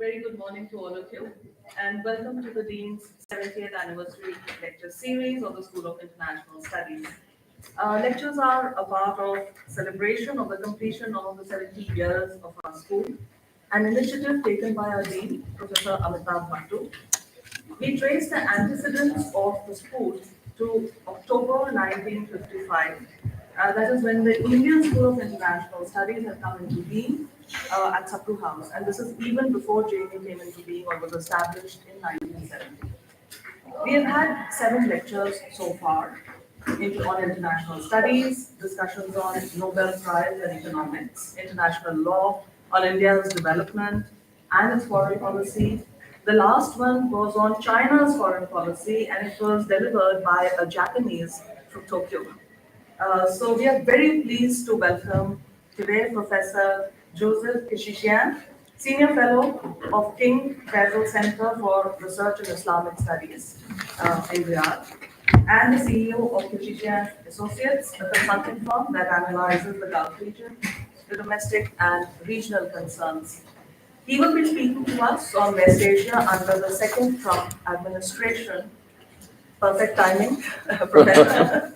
Very good morning to all of you, and welcome to the Dean's 70th Anniversary Lecture Series of the School of International Studies. Lectures are a part of celebration of the completion of the 70 years of our school, an initiative taken by our Dean, Professor Amitabh Bhattu. We trace the antecedents of the school to October 1955. That is when the Indian School of International Studies had come into being at Sapru House. And this is even before JNU came into being or was established in 1970. We have had 7 lectures so far on international studies, discussions on Nobel Prize in economics, international law, on India's development and its foreign policy. The last one was on China's foreign policy, and it was delivered by a Japanese from Tokyo. So we are very pleased to welcome today Professor Joseph Kéchichian, Senior Fellow of King Faisal Center for Research in Islamic Studies in Riyadh, and the CEO of Kéchichian Associates, a consulting firm that analyzes the Gulf region, the domestic and regional concerns. He will be speaking to us on West Asia under the second Trump administration. Perfect timing, Professor.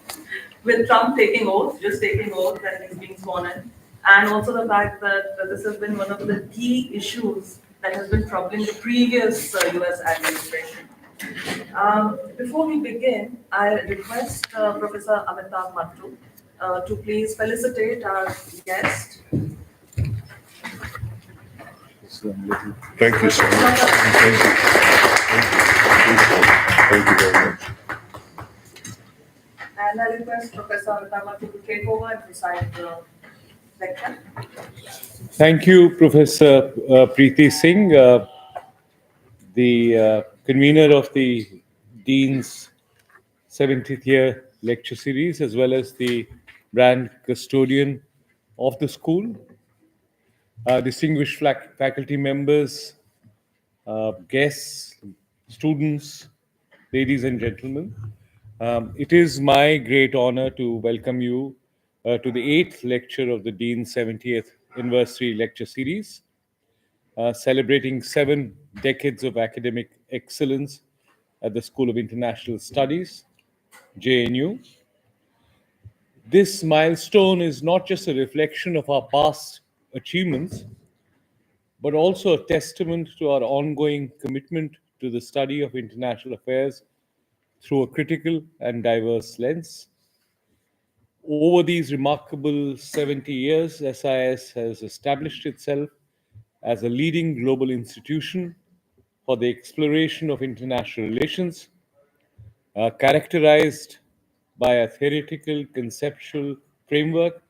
With Trump taking oath, just taking oath, and he's being sworn in. And also the fact that this has been one of the key issues that has been troubling the previous US administration. Before we begin, I request Professor Amitabh Bhattu to please felicitate our guest. Thank you so much. Thank you. Thank you very much. And I request Professor Amitabh Bhattu to take over and preside the lecture. Thank you, Professor Preeti Singh, the convener of the Dean's 70th year lecture series, as well as the brand custodian of the school, distinguished faculty members, guests, students, ladies and gentlemen. It is my great honor to welcome you to the 8th lecture of the Dean's 70th Anniversary Lecture Series, celebrating 7 decades of academic excellence at the School of International Studies, JNU. This milestone is not just a reflection of our past achievements, but also a testament to our ongoing commitment to the study of international affairs through a critical and diverse lens. Over these remarkable 70 years, SIS has established itself as a leading global institution for the exploration of international relations, characterized by a theoretical conceptual framework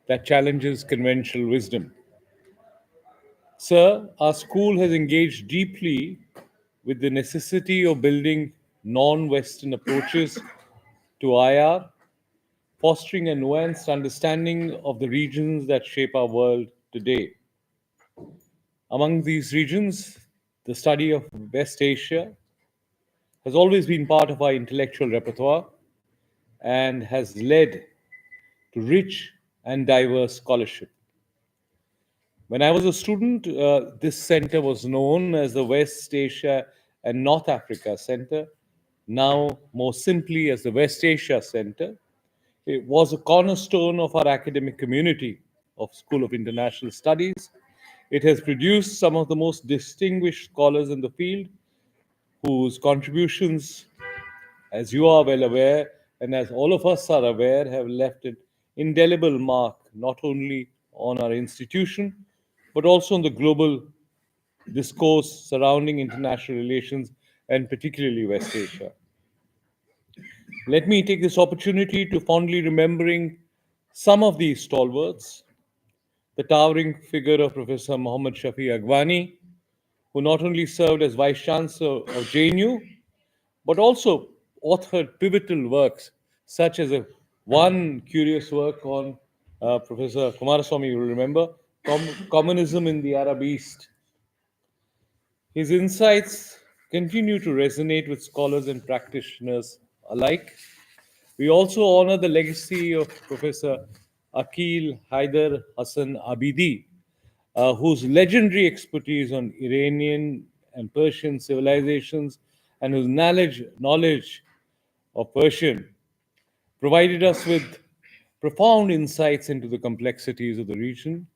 that challenges conventional wisdom. Sir, our school has engaged deeply with the necessity of building non-Western approaches to IR, fostering a nuanced understanding of the regions that shape our world today. Among these regions, the study of West Asia has always been part of our intellectual repertoire and has led to rich and diverse scholarship. When I was a student, this center was known as the West Asia and North Africa Center, now more simply as the West Asia Center. It was a cornerstone of our academic community of School of International Studies. It has produced some of the most distinguished scholars in the field, whose contributions, as you are well aware, and as all of us are aware, have left an indelible mark not only on our institution, but also on the global discourse surrounding international relations, and particularly West Asia. Let me take this opportunity to fondly remembering some of these stalwarts: the towering figure of Professor Muhammad Shafi Agwani, who not only served as Vice Chancellor of JNU, but also authored pivotal works, such as one curious work on Professor Kumaraswamy, you will remember, Communism in the Arab East. His insights continue to resonate with scholars and practitioners alike. We also honor the legacy of Professor Akil Haider Hassan Abidi, whose legendary expertise on Iranian and Persian civilizations and whose knowledge of Persian provided us with profound insights into the complexities of the region.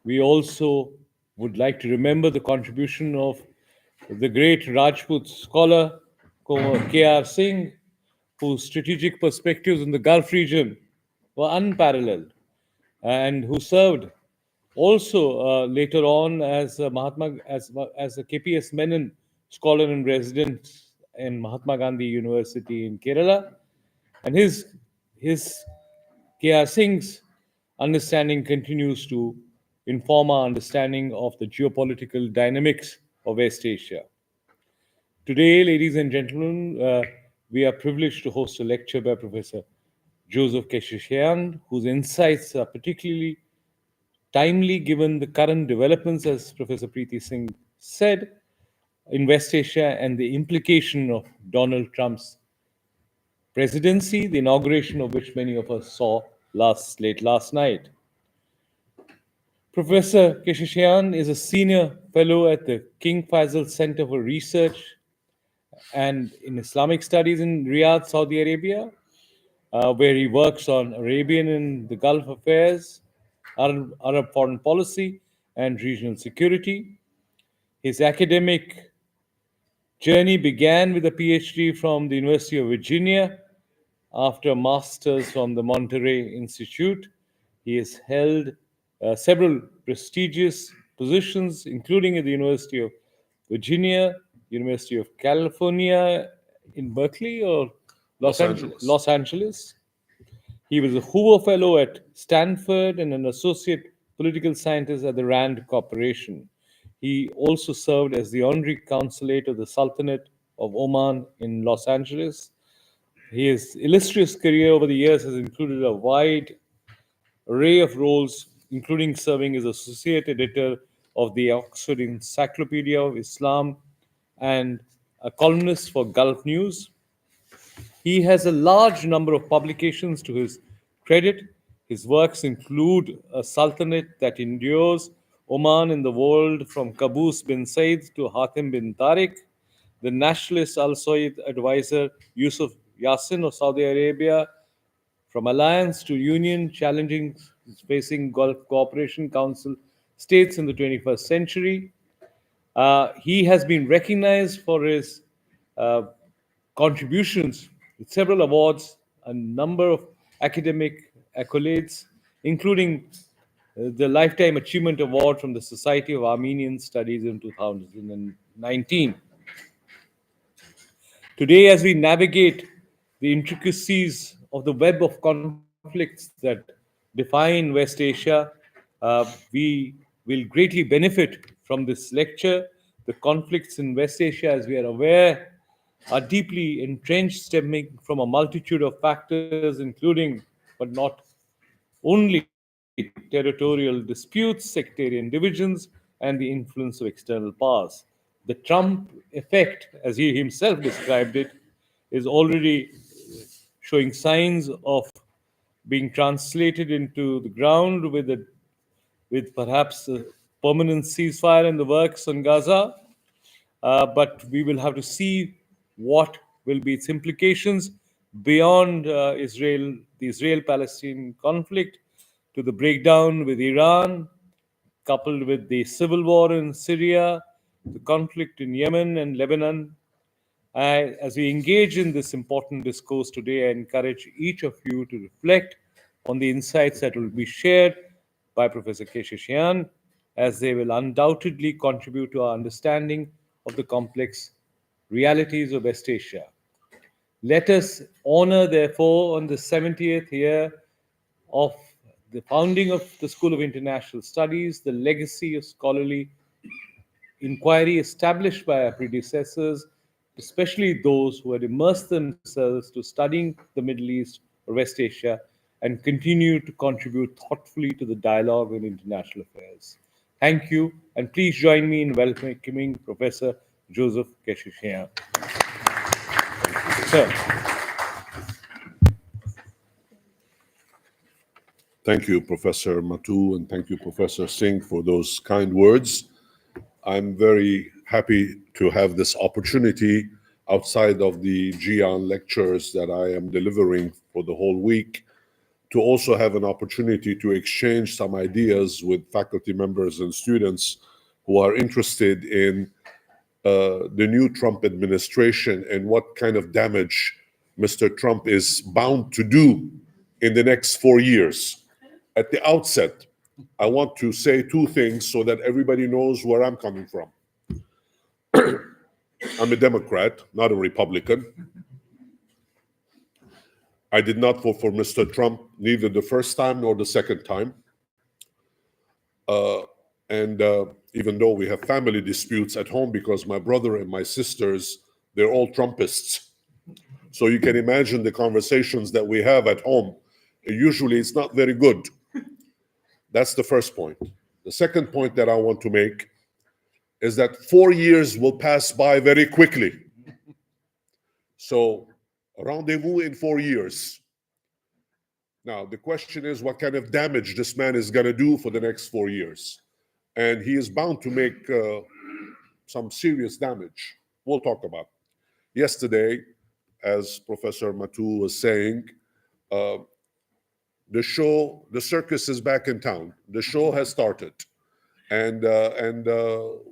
We also would like to remember the contribution of the great Rajput scholar K.R. Singh, whose strategic perspectives in the Gulf region were unparalleled and who served also later on as a as a KPS Menon scholar in residence in Mahatma Gandhi University in Kerala, and his K.R. Singh's understanding continues to inform our understanding of the geopolitical dynamics of West Asia. Today, ladies and gentlemen, we are privileged to host a lecture by Professor Joseph Kéchichian, whose insights are particularly timely given the current developments, as Professor Preeti Singh said, in West Asia and the implication of Donald Trump's presidency, the inauguration of which many of us saw late last night. Professor Kéchichian is a senior fellow at the King Faisal Center for Research and in Islamic Studies in Riyadh, Saudi Arabia, where he works on Arabian and the Gulf affairs, Arab foreign policy, and regional security. His academic journey began with a PhD from the University of Virginia. After a master's from the Monterey Institute, he has held several prestigious positions, including at the University of Virginia, University of California in Berkeley or Los Angeles. He was a Hoover Fellow at Stanford and an associate political scientist at the Rand Corporation. He also served as the honorary consulate of the Sultanate of Oman in Los Angeles. His illustrious career over the years has included a wide array of roles, including serving as associate editor of the Oxford Encyclopedia of Islam and a columnist for Gulf News. He has a large number of publications to his credit. His works include A Sultanate That Endures, Oman in the World from Qaboos bin Said to Hatim bin Tariq, the nationalist Al Saud advisor Yusuf Yassin of Saudi Arabia, from alliance to union, challenging facing Gulf Cooperation Council states in the 21st century. He has been recognized for his uh, contributions with several awards, a number of academic accolades, including the Lifetime Achievement Award from the Society of Armenian Studies in 2019. Today, as we navigate the intricacies of the web of conflicts that define West Asia, we will greatly benefit from this lecture. The conflicts in West Asia, as we are aware, are deeply entrenched, stemming from a multitude of factors, including, but not only, territorial disputes, sectarian divisions, and the influence of external powers. The Trump effect, as he himself described it, is already showing signs of being translated into the ground with perhaps a permanent ceasefire in the works on Gaza. But we will have to see what will be its implications beyond the Israel-Palestine conflict, to the breakdown with Iran, coupled with the civil war in Syria, the conflict in Yemen and Lebanon. As we engage in this important discourse today, I encourage each of you to reflect on the insights that will be shared by Professor Kéchichian, as they will undoubtedly contribute to our understanding of the complex realities of West Asia. Let us honor, therefore, on the 70th year of the founding of the School of International Studies, the legacy of scholarly inquiry established by our predecessors, especially those who had immersed themselves to studying the Middle East or West Asia and continue to contribute thoughtfully to the dialogue in international affairs. Thank you, and please join me in welcoming Professor Joseph Kéchichian. Sir. Thank you, Professor Matu, and thank you, Professor Singh, for those kind words. I'm very happy to have this opportunity outside of the GIAN lectures that I am delivering for the whole week to also have an opportunity to exchange some ideas with faculty members and students who are interested in the new Trump administration and what kind of damage Mr. Trump is bound to do in the next 4 years. At the outset, I want to say two things so that everybody knows where I'm coming from. I'm a Democrat, not a Republican. I did not vote for Mr. Trump neither the first time nor the second time. And even though we have family disputes at home because my brother and my sisters, they're all Trumpists. So you can imagine the conversations that we have at home. Usually it's not very good. That's the first point. The second point that I want to make is that 4 years will pass by very quickly. So rendezvous in 4 years. Now, the question is what kind of damage this man is going to do for the next 4 years. And he is bound to make some serious damage. We'll talk about it. Yesterday, as Professor Matu was saying, the circus is back in town. The show has started. And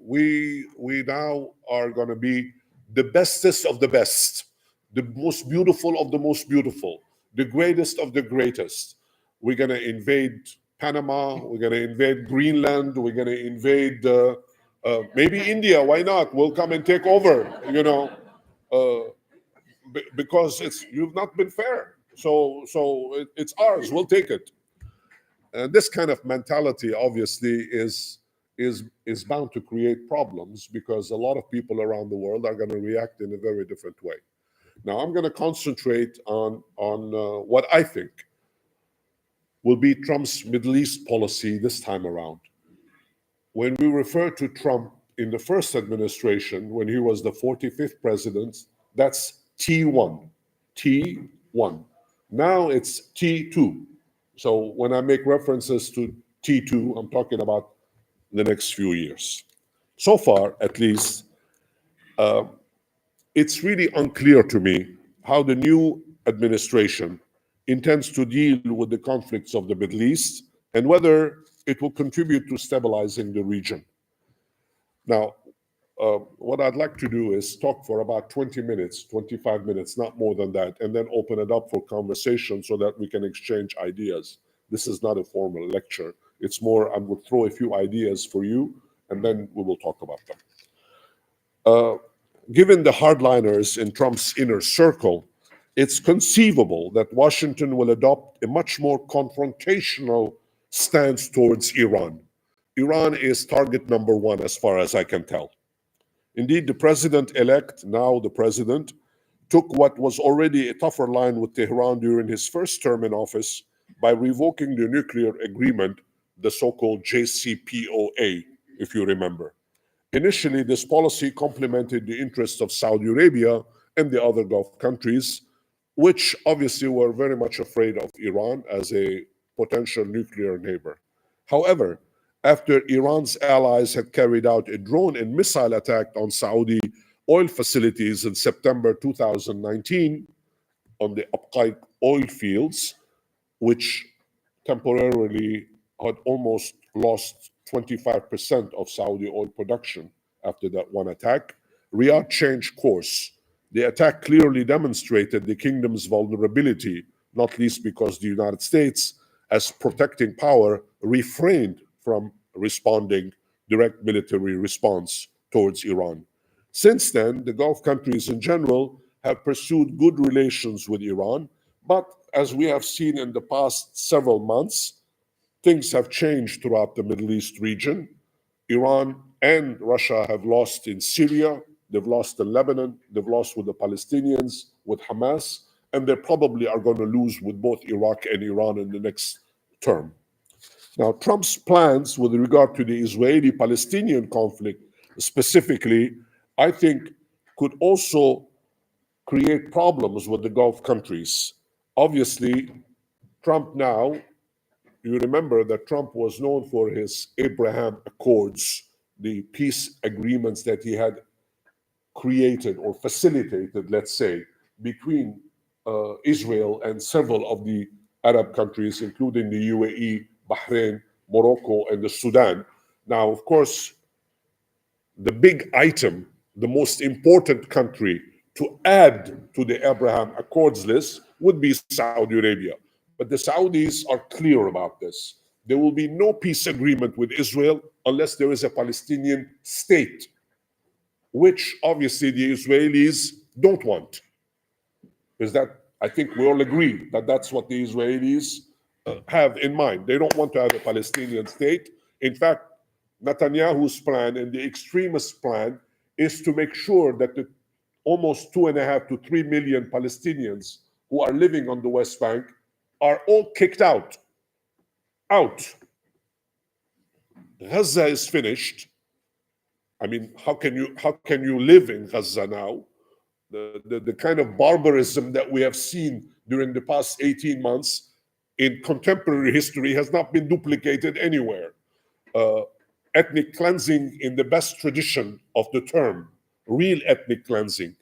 we now are going to be the bestest of the best, the most beautiful of the most beautiful, the greatest of the greatest. We're going to invade Panama. We're going to invade Greenland. We're going to invade maybe India. Why not? We'll come and take over, because you've not been fair. So it's ours. We'll take it. And this kind of mentality, obviously, is bound to create problems because a lot of people around the world are going to react in a very different way. Now, I'm going to concentrate on what I think will be Trump's Middle East policy this time around. When we refer to Trump in the first administration, when he was the 45th president, that's T1. T1. Now it's T2. So when I make references to T2, I'm talking about the next few years. So far, at least, it's really unclear to me how the new administration intends to deal with the conflicts of the Middle East and whether it will contribute to stabilizing the region. Now, what I'd like to do is talk for about 20 minutes, 25 minutes, not more than that, and then open it up for conversation so that we can exchange ideas. This is not a formal lecture. It's more, I will throw a few ideas for you, and then we will talk about them. Given the hardliners in Trump's inner circle, it's conceivable that Washington will adopt a much more confrontational stance towards Iran. Iran is target number one, as far as I can tell. Indeed, the president-elect, now the president, took what was already a tougher line with Tehran during his first term in office by revoking the nuclear agreement, the so-called JCPOA, if you remember. Initially, this policy complemented the interests of Saudi Arabia and the other Gulf countries, which obviously were very much afraid of Iran as a potential nuclear neighbor. However, after Iran's allies had carried out a drone and missile attack on Saudi oil facilities in September 2019 on the Abqaiq oil fields, which temporarily had almost lost 25% of Saudi oil production after that one attack, Riyadh changed course. The attack clearly demonstrated the kingdom's vulnerability, not least because the United States, as protecting power, refrained from responding direct military response towards Iran. Since then, the Gulf countries in general have pursued good relations with Iran, but as we have seen in the past several months, things have changed throughout the Middle East region. Iran and Russia have lost in Syria, they've lost in Lebanon, they've lost with the Palestinians, with Hamas, and they probably are going to lose with both Iraq and Iran in the next term. Now, Trump's plans with regard to the Israeli-Palestinian conflict specifically, I think, could also create problems with the Gulf countries. Obviously, Trump now you remember that Trump was known for his Abraham Accords, the peace agreements that he had created or facilitated, let's say, between Israel and several of the Arab countries, including the UAE, Bahrain, Morocco, and the Sudan. Now, of course, the big item, the most important country to add to the Abraham Accords list would be Saudi Arabia. But the Saudis are clear about this. There will be no peace agreement with Israel unless there is a Palestinian state, which obviously the Israelis don't want. Is that, I think we all agree that that's what the Israelis have in mind. They don't want to have a Palestinian state. In fact, Netanyahu's plan and the extremist plan is to make sure that the almost 2.5 to 3 million Palestinians who are living on the West Bank are all kicked out. Gaza is finished. I mean, how can you live in Gaza now? The kind of barbarism that we have seen during the past 18 months in contemporary history has not been duplicated anywhere. Ethnic cleansing in the best tradition of the term, real ethnic cleansing.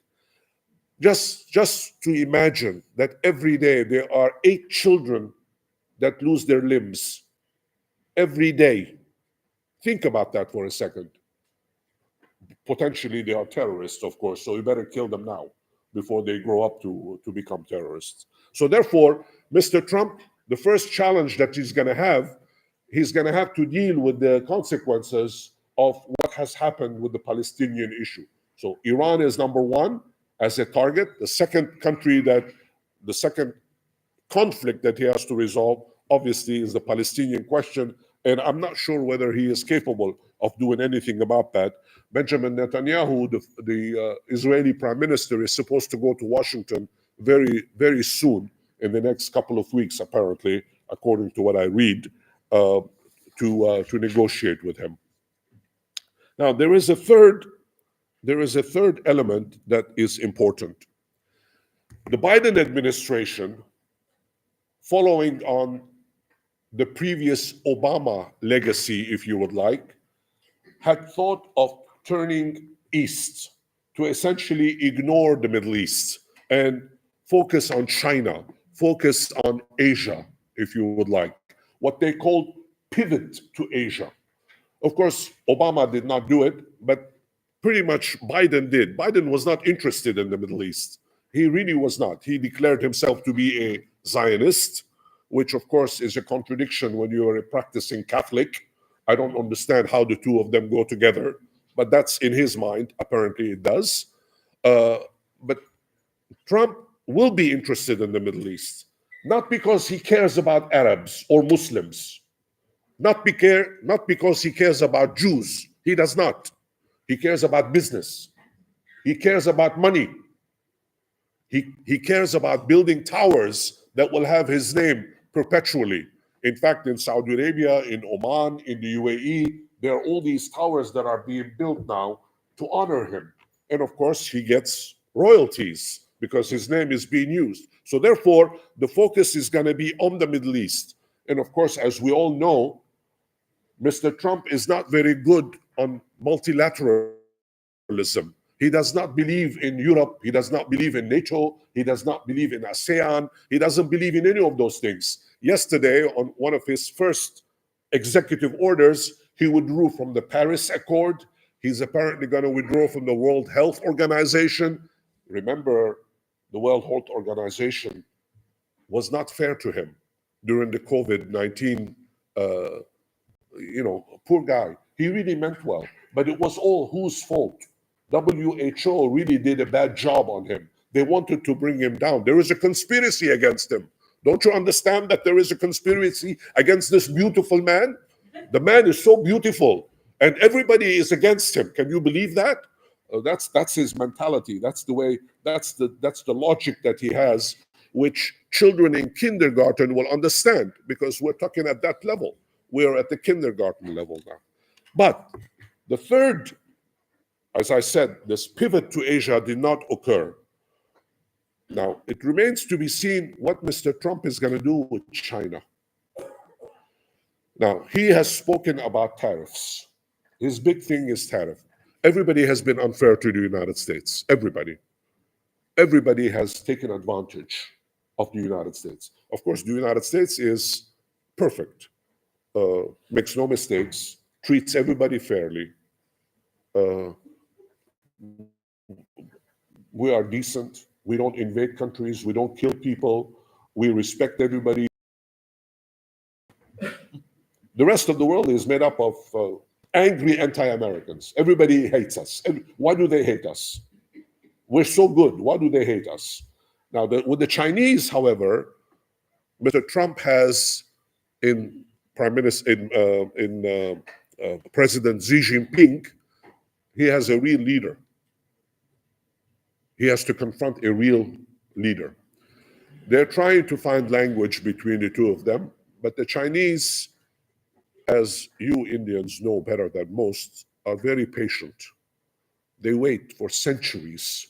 Just to imagine that every day there are 8 children that lose their limbs. Every day. Think about that for a second. Potentially they are terrorists, of course, so you better kill them now before they grow up to become terrorists. So therefore, Mr. Trump, the first challenge that he's going to have to deal with the consequences of what has happened with the Palestinian issue. So Iran is number one as a target. The second conflict that he has to resolve, obviously, is the Palestinian question. And I'm not sure whether he is capable of doing anything about that. Benjamin Netanyahu, the Israeli prime minister, is supposed to go to Washington very, very soon, in the next couple of weeks, apparently, according to what I read, to negotiate with him. Now, there is a third element that is important. The Biden administration, following on the previous Obama legacy, if you would like, had thought of turning east to essentially ignore the Middle East and focus on China, focus on Asia, if you would like, what they called pivot to Asia. Of course, Obama did not do it, but pretty much Biden did. Biden was not interested in the Middle East. He really was not. He declared himself to be a Zionist, which of course is a contradiction when you are a practicing Catholic. I don't understand how the two of them go together, but that's in his mind. Apparently it does. But Trump will be interested in the Middle East, not because he cares about Arabs or Muslims, not because he cares about Jews. He does not. He cares about business. He cares about money. He cares about building towers that will have his name perpetually. In fact, in Saudi Arabia, in Oman, in the UAE, there are all these towers that are being built now to honor him. And of course, he gets royalties because his name is being used. So therefore, the focus is going to be on the Middle East. And of course, as we all know, Mr. Trump is not very good on multilateralism. He does not believe in Europe. He does not believe in NATO. He does not believe in ASEAN. He doesn't believe in any of those things. Yesterday, on one of his first executive orders, he withdrew from the Paris Accord. He's apparently going to withdraw from the World Health Organization. Remember, the World Health Organization was not fair to him during the COVID-19, poor guy. He really meant well, but it was all whose fault? WHO really did a bad job on him. They wanted to bring him down. There is a conspiracy against him. Don't you understand that there is a conspiracy against this beautiful man? The man is so beautiful, and everybody is against him. Can you believe that? That's his mentality. That's the way. That's the logic that he has, which children in kindergarten will understand, because we're talking at that level. We're at the kindergarten level now. But the third, as I said, this pivot to Asia did not occur. Now, it remains to be seen what Mr. Trump is going to do with China. Now, he has spoken about tariffs. His big thing is tariff. Everybody has been unfair to the United States. Everybody. Everybody has taken advantage of the United States. Of course, the United States is perfect, makes no mistakes, treats everybody fairly. Uh, we are decent. We don't invade countries. We don't kill people. We respect everybody. The rest of the world is made up of angry anti-Americans. Everybody hates us. Why do they hate us? We're so good. Why do they hate us? Now, with the Chinese, however, Mr. Trump has in President Xi Jinping, he has a real leader. He has to confront a real leader. They're trying to find language between the two of them, but the Chinese, as you Indians know better than most, are very patient. They wait for centuries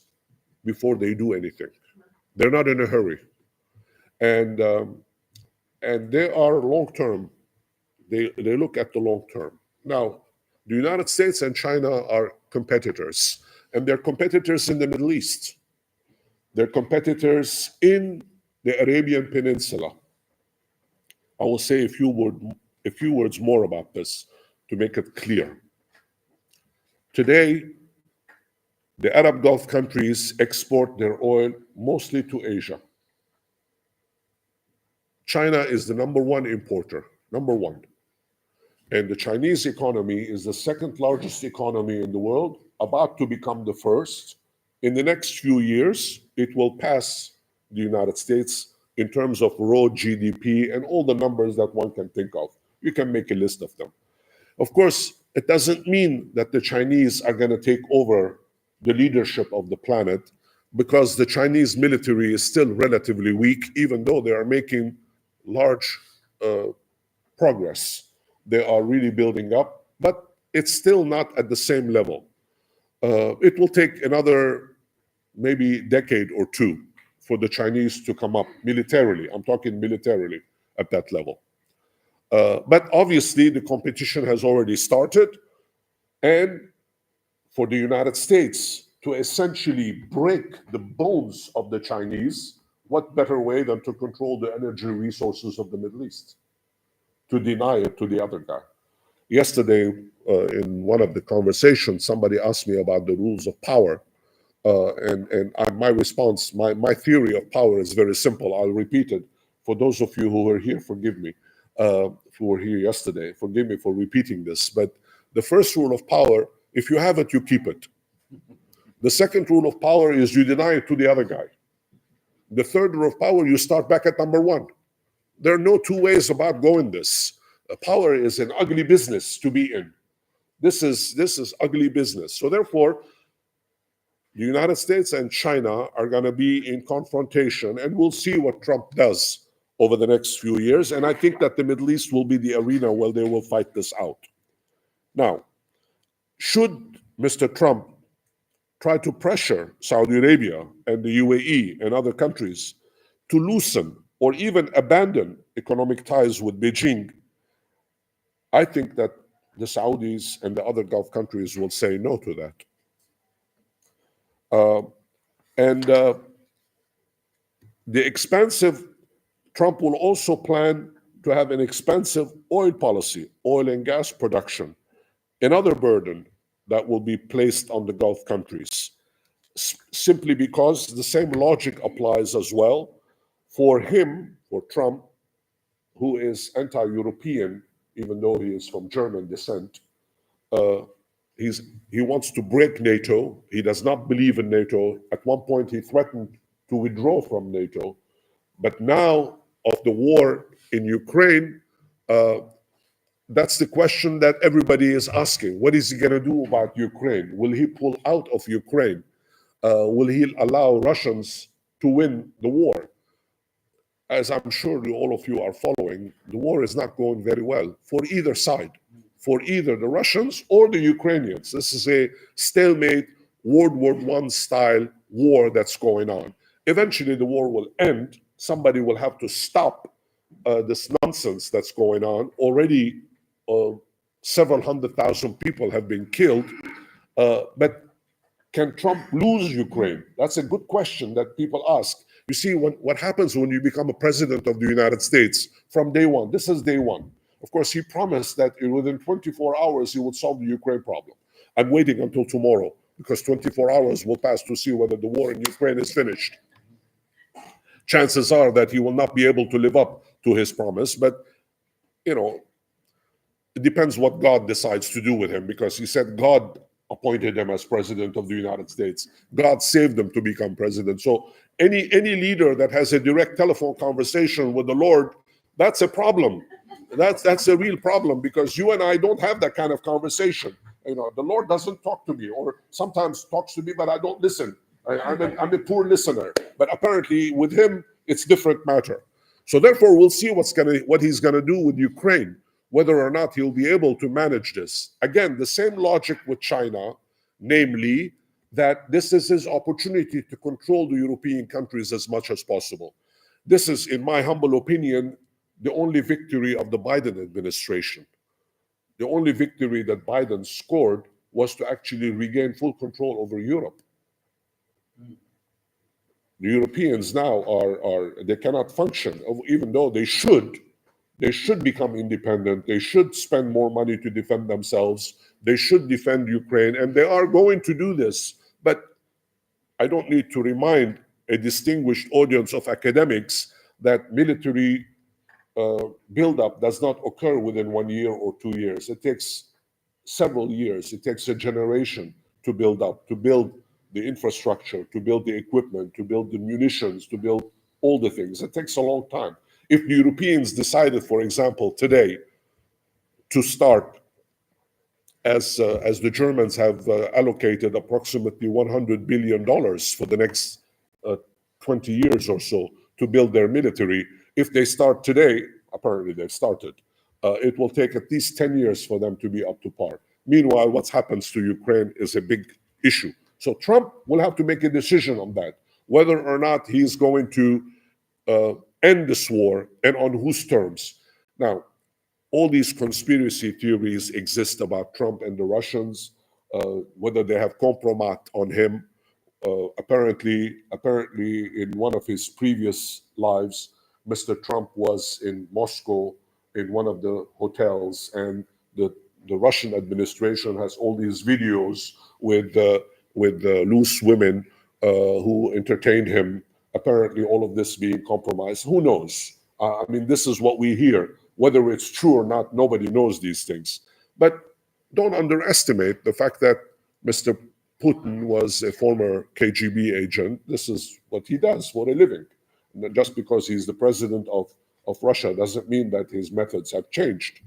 before they do anything. They're not in a hurry. And they are long-term. They look at the long term. Now, the United States and China are competitors, and they're competitors in the Middle East. They're competitors in the Arabian Peninsula. I will say a few words more about this to make it clear. Today, the Arab Gulf countries export their oil mostly to Asia. China is the number one importer, number one. And the Chinese economy is the second largest economy in the world, about to become the first. In the next few years, it will pass the United States in terms of raw GDP and all the numbers that one can think of. You can make a list of them. Of course, it doesn't mean that the Chinese are going to take over the leadership of the planet, because the Chinese military is still relatively weak, even though they are making large progress. They are really building up, but it's still not at the same level. It will take another maybe decade or two for the Chinese to come up militarily. I'm talking militarily at that level. But obviously, the competition has already started. And for the United States to essentially break the bones of the Chinese, what better way than to control the energy resources of the Middle East? To deny it to the other guy. Yesterday, in one of the conversations, somebody asked me about the rules of power. My response, my theory of power is very simple. I'll repeat it. For those of you who were here, forgive me, who were here yesterday, forgive me for repeating this. But the first rule of power, if you have it, you keep it. The second rule of power is you deny it to the other guy. The third rule of power, you start back at number one. There are no two ways about going this. Power is an ugly business to be in. This is ugly business. So therefore, the United States and China are going to be in confrontation, and we'll see what Trump does over the next few years. And I think that the Middle East will be the arena where they will fight this out. Now, should Mr. Trump try to pressure Saudi Arabia and the UAE and other countries to loosen or even abandon economic ties with Beijing, I think that the Saudis and the other Gulf countries will say no to that. Trump will also plan to have an expansive oil policy, oil and gas production, another burden that will be placed on the Gulf countries, simply because the same logic applies as well for him, for Trump, who is anti-European, even though he is from German descent. He wants to break NATO. He does not believe in NATO. At one point, he threatened to withdraw from NATO. But now, of the war in Ukraine, that's the question that everybody is asking. What is he going to do about Ukraine? Will he pull out of Ukraine? Will he allow Russians to win the war? As I'm sure all of you are following, the war is not going very well for either side, for either the Russians or the Ukrainians. This is a stalemate, World War I style war that's going on. Eventually, the war will end. Somebody will have to stop this nonsense that's going on. Already, several 100,000 people have been killed. But can Trump lose Ukraine? That's a good question that people ask. You see, what happens when you become a president of the United States from day one? This is day one. Of course, he promised that within 24 hours he would solve the Ukraine problem. I'm waiting until tomorrow because 24 hours will pass to see whether the war in Ukraine is finished. Chances are that he will not be able to live up to his promise, but you know, it depends what God decides to do with him, because he said God appointed him as president of the United States. God saved him to become president. So any leader that has a direct telephone conversation with the Lord, that's a problem. That's a real problem, because you and I don't have that kind of conversation. You know, the Lord doesn't talk to me, or sometimes talks to me, but I don't listen. I'm a poor listener. But apparently with him, it's different matter. So therefore, we'll see what he's gonna do with Ukraine, whether or not he'll be able to manage this. Again, the same logic with China, namely that this is his opportunity to control the European countries as much as possible. This is, in my humble opinion, the only victory of the Biden administration. The only victory that Biden scored was to actually regain full control over Europe. The Europeans now they cannot function, even though they should. They should become independent. They should spend more money to defend themselves. They should defend Ukraine, and they are going to do this. But I don't need to remind a distinguished audience of academics that military buildup does not occur within 1 year or 2 years. It takes several years. It takes a generation to build up, to build the infrastructure, to build the equipment, to build the munitions, to build all the things. It takes a long time. If the Europeans decided, for example, today to start, as the Germans have allocated approximately $100 billion for the next 20 years or so to build their military, if they start today, apparently they've started, it will take at least 10 years for them to be up to par. Meanwhile, what happens to Ukraine is a big issue. So Trump will have to make a decision on that, whether or not he's going to end this war and on whose terms. Now, all these conspiracy theories exist about Trump and the Russians, whether they have compromised on him. Apparently, in one of his previous lives, Mr. Trump was in Moscow in one of the hotels, and the Russian administration has all these videos with loose women who entertained him. Apparently, all of this being compromised. Who knows? I mean, this is what we hear. Whether it's true or not, nobody knows these things. But don't underestimate the fact that Mr. Putin was a former KGB agent. This is what he does for a living. And just because he's the president of Russia doesn't mean that his methods have changed.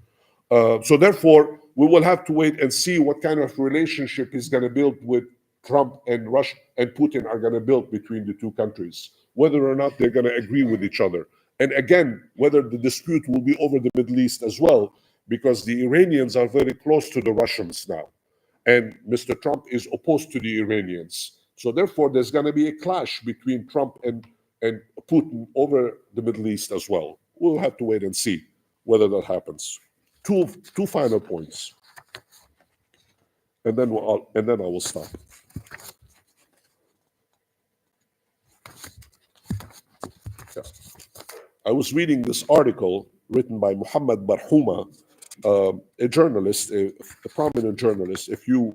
So therefore, we will have to wait and see what kind of relationship he's going to build with Trump and Russia and Putin are going to build between the two countries, whether or not they're going to agree with each other. And again, whether the dispute will be over the Middle East as well, because the Iranians are very close to the Russians now. And Mr. Trump is opposed to the Iranians. So therefore, there's going to be a clash between Trump and Putin over the Middle East as well. We'll have to wait and see whether that happens. Two final points, and then I will stop. Yeah. I was reading this article written by Muhammad Barhouma, a journalist, a prominent journalist, a few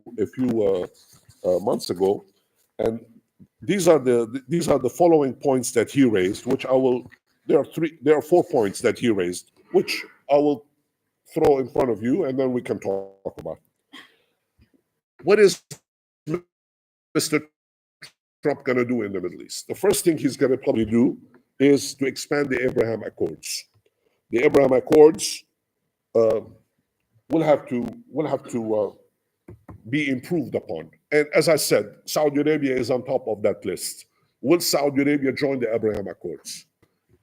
months ago, and these are the following points that he raised, which I will. There are 4 points that he raised, which I will throw in front of you, and then we can talk about it. What is Mr. Trump going to do in the Middle East? The first thing he's going to probably do is to expand the Abraham Accords. The Abraham Accords will have to be improved upon. And as I said, Saudi Arabia is on top of that list. Will Saudi Arabia join the Abraham Accords?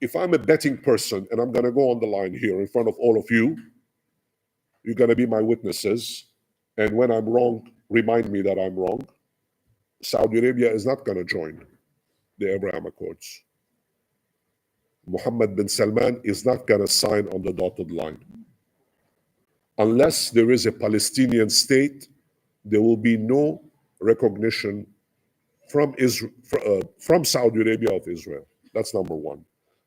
If I'm a betting person, and I'm going to go on the line here in front of all of you, you're going to be my witnesses. And when I'm wrong, remind me that I'm wrong. Saudi Arabia is not going to join the Abraham Accords. Mohammed bin Salman is not going to sign on the dotted line. Unless there is a Palestinian state, there will be no recognition from Israel, from Saudi Arabia of Israel. That's number one.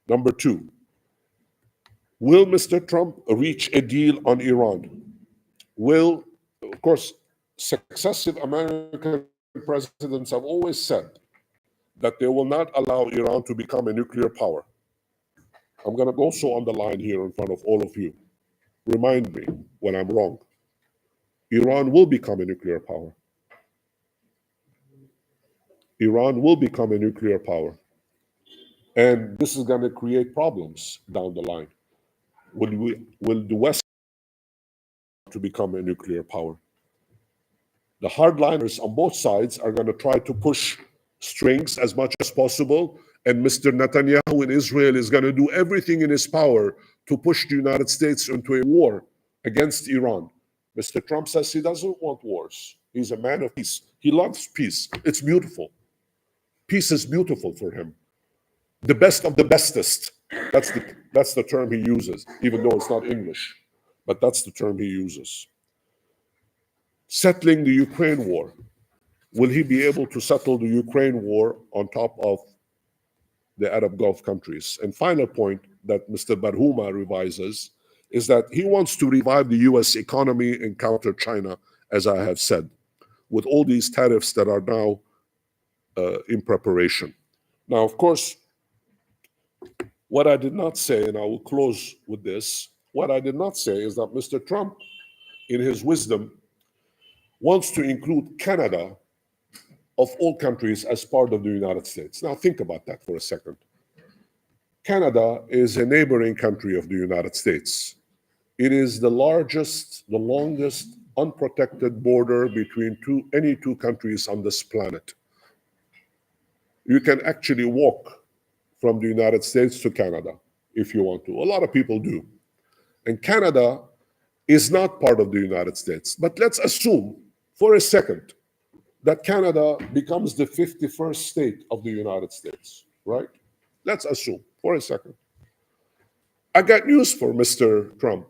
Number two, will Mr. Trump reach a deal on Iran? Will, of course, successive American presidents have always said that they will not allow Iran to become a nuclear power. I'm going to go so on the line here in front of all of you. Remind me when I'm wrong. Iran will become a nuclear power. Iran will become a nuclear power. And this is going to create problems down the line. Will the West to become a nuclear power? The hardliners on both sides are going to try to push strings as much as possible, and Mr. Netanyahu in Israel is going to do everything in his power to push the United States into a war against Iran. Mr. Trump says he doesn't want wars. He's a man of peace. He loves peace. It's beautiful. Peace is beautiful for him. The best of the bestest. That's the term he uses, even though it's not English, but that's the term he uses. Settling the Ukraine war. Will he be able to settle the Ukraine war on top of the Arab Gulf countries? And final point that Mr. Barhuma revises is that he wants to revive the US economy and counter China, as I have said, with all these tariffs that are now in preparation. Now, of course, what I did not say, and I will close with this, what I did not say is that Mr. Trump, in his wisdom, wants to include Canada of all countries as part of the United States. Now think about that for a second. Canada is a neighboring country of the United States. It is the largest, the longest unprotected border between any two countries on this planet. You can actually walk from the United States to Canada if you want to. A lot of people do. And Canada is not part of the United States. But let's assume for a second that Canada becomes the 51st state of the United States, right? Let's assume for a second. I got news for Mr. Trump.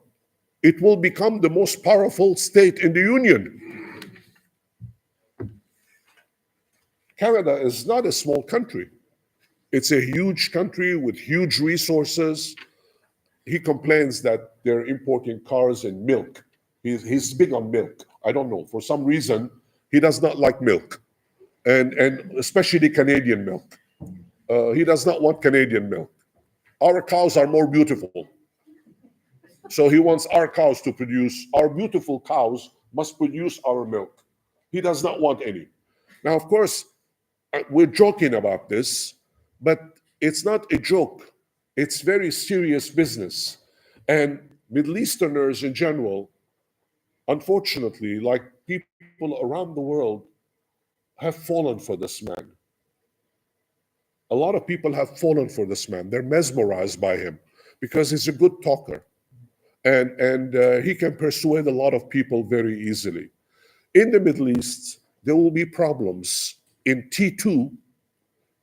It will become the most powerful state in the Union. Canada is not a small country. It's a huge country with huge resources. He complains that they're importing cars and milk. He's big on milk. I don't know. For some reason, he does not like milk, and especially Canadian milk. He does not want Canadian milk. Our cows are more beautiful. So he wants our cows to produce, our beautiful cows must produce our milk. He does not want any. Now, of course, we're joking about this, but it's not a joke. It's very serious business. And Middle Easterners in general, unfortunately, like people around the world, have fallen for this man. A lot of people have fallen for this man. They're mesmerized by him because he's a good talker. And he can persuade a lot of people very easily. In the Middle East, there will be problems. In T2,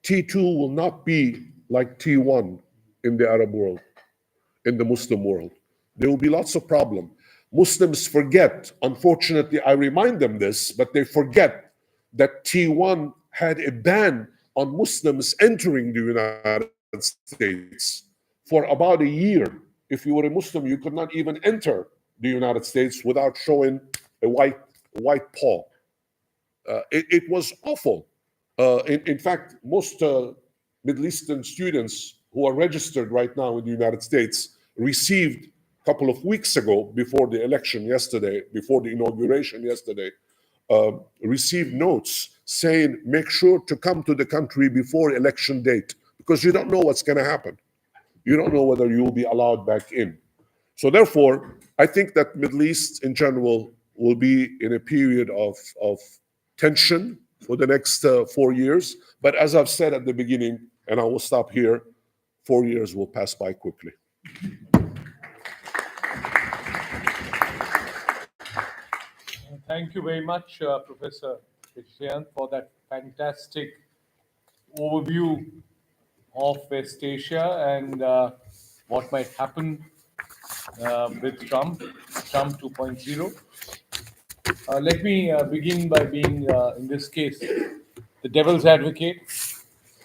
T2 will not be like T1 in the Arab world, in the Muslim world. There will be lots of problems. Muslims forget, unfortunately, I remind them this, but they forget that T1 had a ban on Muslims entering the United States for about a year. If you were a Muslim, you could not even enter the United States without showing a white paw. It was awful. In fact, most Middle Eastern students who are registered right now in the United States received a couple of weeks ago, before the election yesterday, before the inauguration yesterday, received notes saying, make sure to come to the country before election date, because you don't know what's going to happen. You don't know whether you will be allowed back in. So therefore, I think that Middle East in general will be in a period of tension for the next 4 years. But as I've said at the beginning, and I will stop here, 4 years will pass by quickly. Thank you very much, Professor Kéchichian, for that fantastic overview of West Asia and what might happen with Trump 2.0. Let me begin by being, in this case, the devil's advocate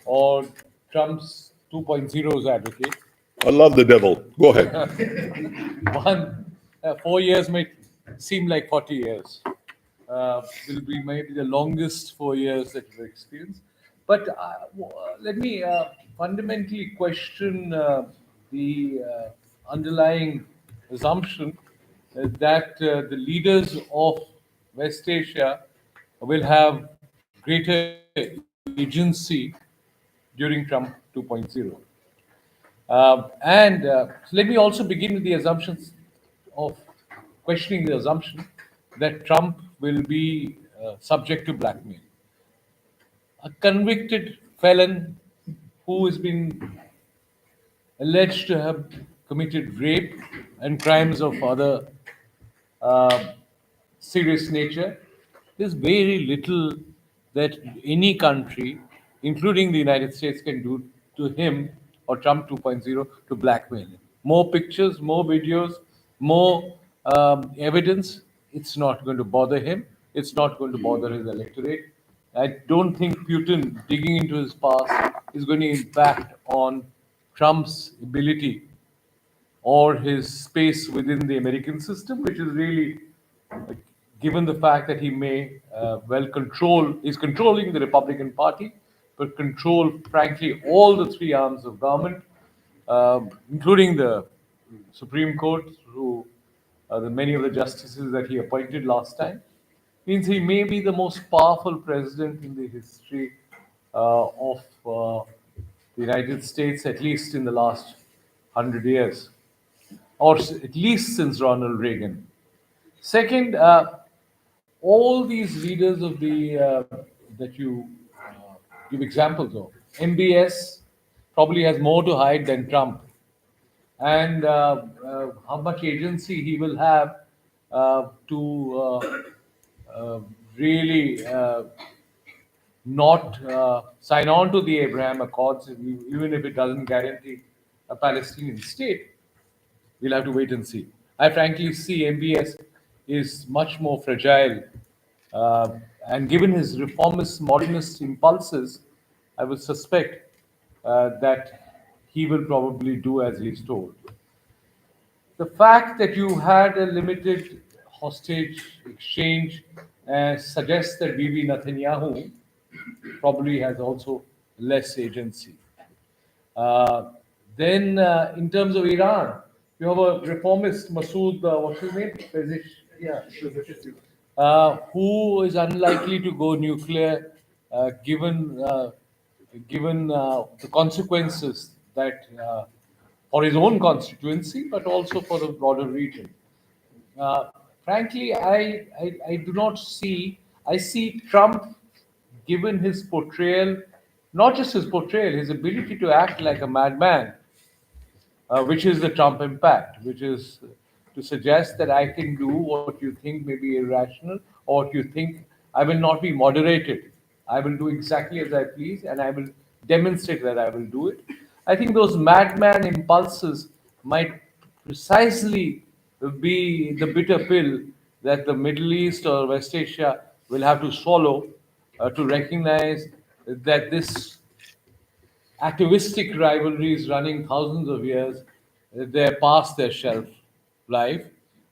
or Trump's 2.0's advocate. I love the devil. Go ahead. One, 4 years might seem like 40 years. Will be maybe the longest 4 years that you've experienced. But let me fundamentally question the underlying assumption that the leaders of West Asia will have greater agency during Trump 2.0. And so let me also begin with the assumptions of questioning the assumption that Trump will be subject to blackmail. A convicted felon who has been alleged to have committed rape and crimes of other uh, serious nature, there's very little that any country, including the United States, can do to him or Trump 2.0 to blackmail him. More pictures, more videos, more evidence. It's not going to bother him. It's not going to bother his electorate. I don't think Putin digging into his past is going to impact on Trump's ability or his space within the American system, which is really, given the fact that he may well control, is controlling the Republican Party, but control, frankly, all the three arms of government, including the Supreme Court, through many of the justices that he appointed last time, means he may be the most powerful president in the history of the United States, at least in the last 100 years, or at least since Ronald Reagan. Second, all these leaders of the that you give examples of, MBS probably has more to hide than Trump, and how much agency he will have to really not sign on to the Abraham Accords, even if it doesn't guarantee a Palestinian state. We'll have to wait and see. I frankly see MBS is much more fragile, and given his reformist, modernist impulses, I would suspect that he will probably do as he's told. The fact that you had a limited hostage exchange suggests that Bibi Netanyahu probably has also less agency. Then, in terms of Iran, you have a reformist, Masood, what's his name? Yeah. Who is unlikely to go nuclear, given the consequences that for his own constituency, but also for the broader region. Uh, Frankly, I do not see. I see Trump, given his portrayal, not just his portrayal, his ability to act like a madman, which is the Trump impact, which is to suggest that I can do what you think may be irrational or what you think I will not be moderated. I will do exactly as I please and I will demonstrate that I will do it. I think those madman impulses might precisely be the bitter pill that the Middle East or West Asia will have to swallow to recognize that this atavistic rivalries running thousands of years, they're past their shelf life,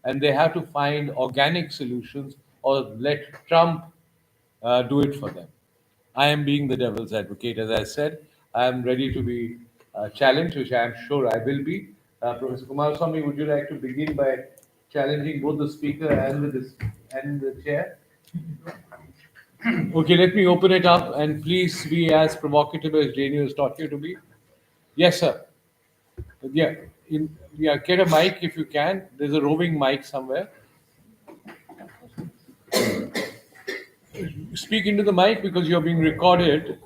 and they have to find organic solutions or let Trump do it for them. I am being the devil's advocate, as I said. I am ready to be challenged, which I am sure I will be. Professor Kumaraswamy, would you like to begin by challenging both the speaker and the chair? Okay, let me open it up and please be as provocative as Jane has taught you to be. Yes, sir. Yeah, get a mic if you can. There's a roving mic somewhere. Speak into the mic because you're being recorded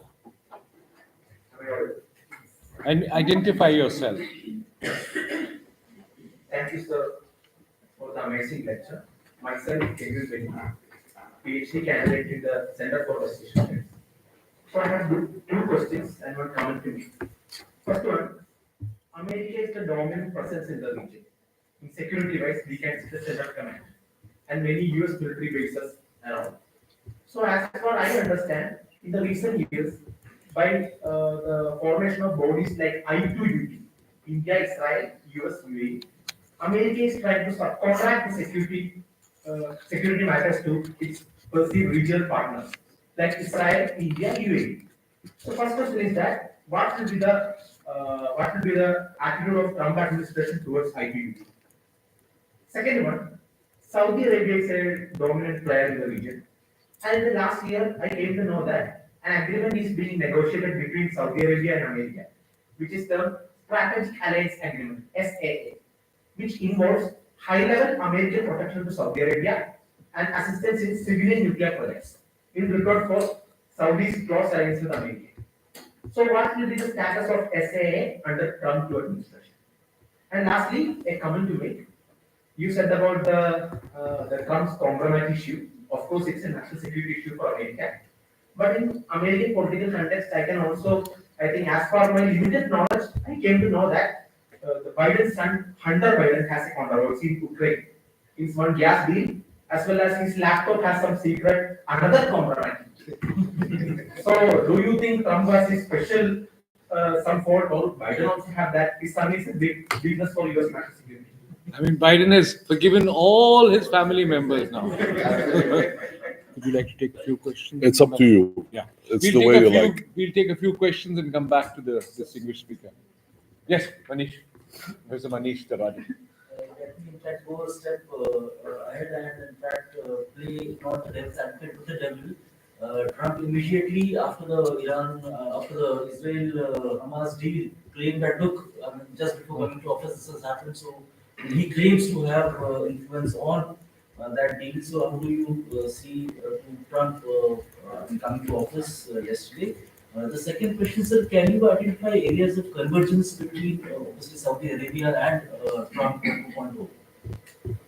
and identify yourself. Thank you, sir, for the amazing lecture. Myself, Kéchichian, PhD candidate in the Center for West Asian Studies. So I have two questions and one comment to me. prominent presence in the region. In security-wise, we can see the center command and many US military bases around. So as far I understand, in the recent years, by the formation of bodies like I2UT, India, Israel, US, UAE, America is trying to subcontract the security matters to its perceived regional partners like Israel, India, UAE. So first question is that what will be the attitude of Trump administration towards I2UT? Second one, Saudi Arabia is a dominant player in the region. And in the last year, I came to know that an agreement is being negotiated between Saudi Arabia and America, which is the Strategic Alliance Agreement, SAA, which involves high-level American protection to Saudi Arabia and assistance in civilian nuclear projects in return for Saudi's close alliance with America. So what will be the status of SAA under Trump administration? And lastly, a comment to make. You said about the Trump's compromise issue. Of course, it's a national security issue for America. But in American political context, I think, as per my limited knowledge, I came to know that the Biden's son, Hunter Biden, has a controversy in Ukraine. It's one gas deal, as well as his laptop has some secret, another compromise. So, do you think Trump has a special some fault, or Biden also have that? His son is a big business for US national security. I mean, Biden has forgiven all his family members now. Would you like to take a few questions? It's up to you. Yeah. It's the way you like. We'll take a few questions and come back to the distinguished speaker. Yes, Manish. Where's the Manish Taradi? Let me in fact go a step ahead and in fact play not the devil's advocate with the devil. Trump immediately after the Israel Hamas deal claimed that look, just before coming to office this has happened, so he claims to have influence on that deal. So how do you see Trump coming to office yesterday? The second question, sir, can you identify areas of convergence between obviously Saudi Arabia and Trump 2.0?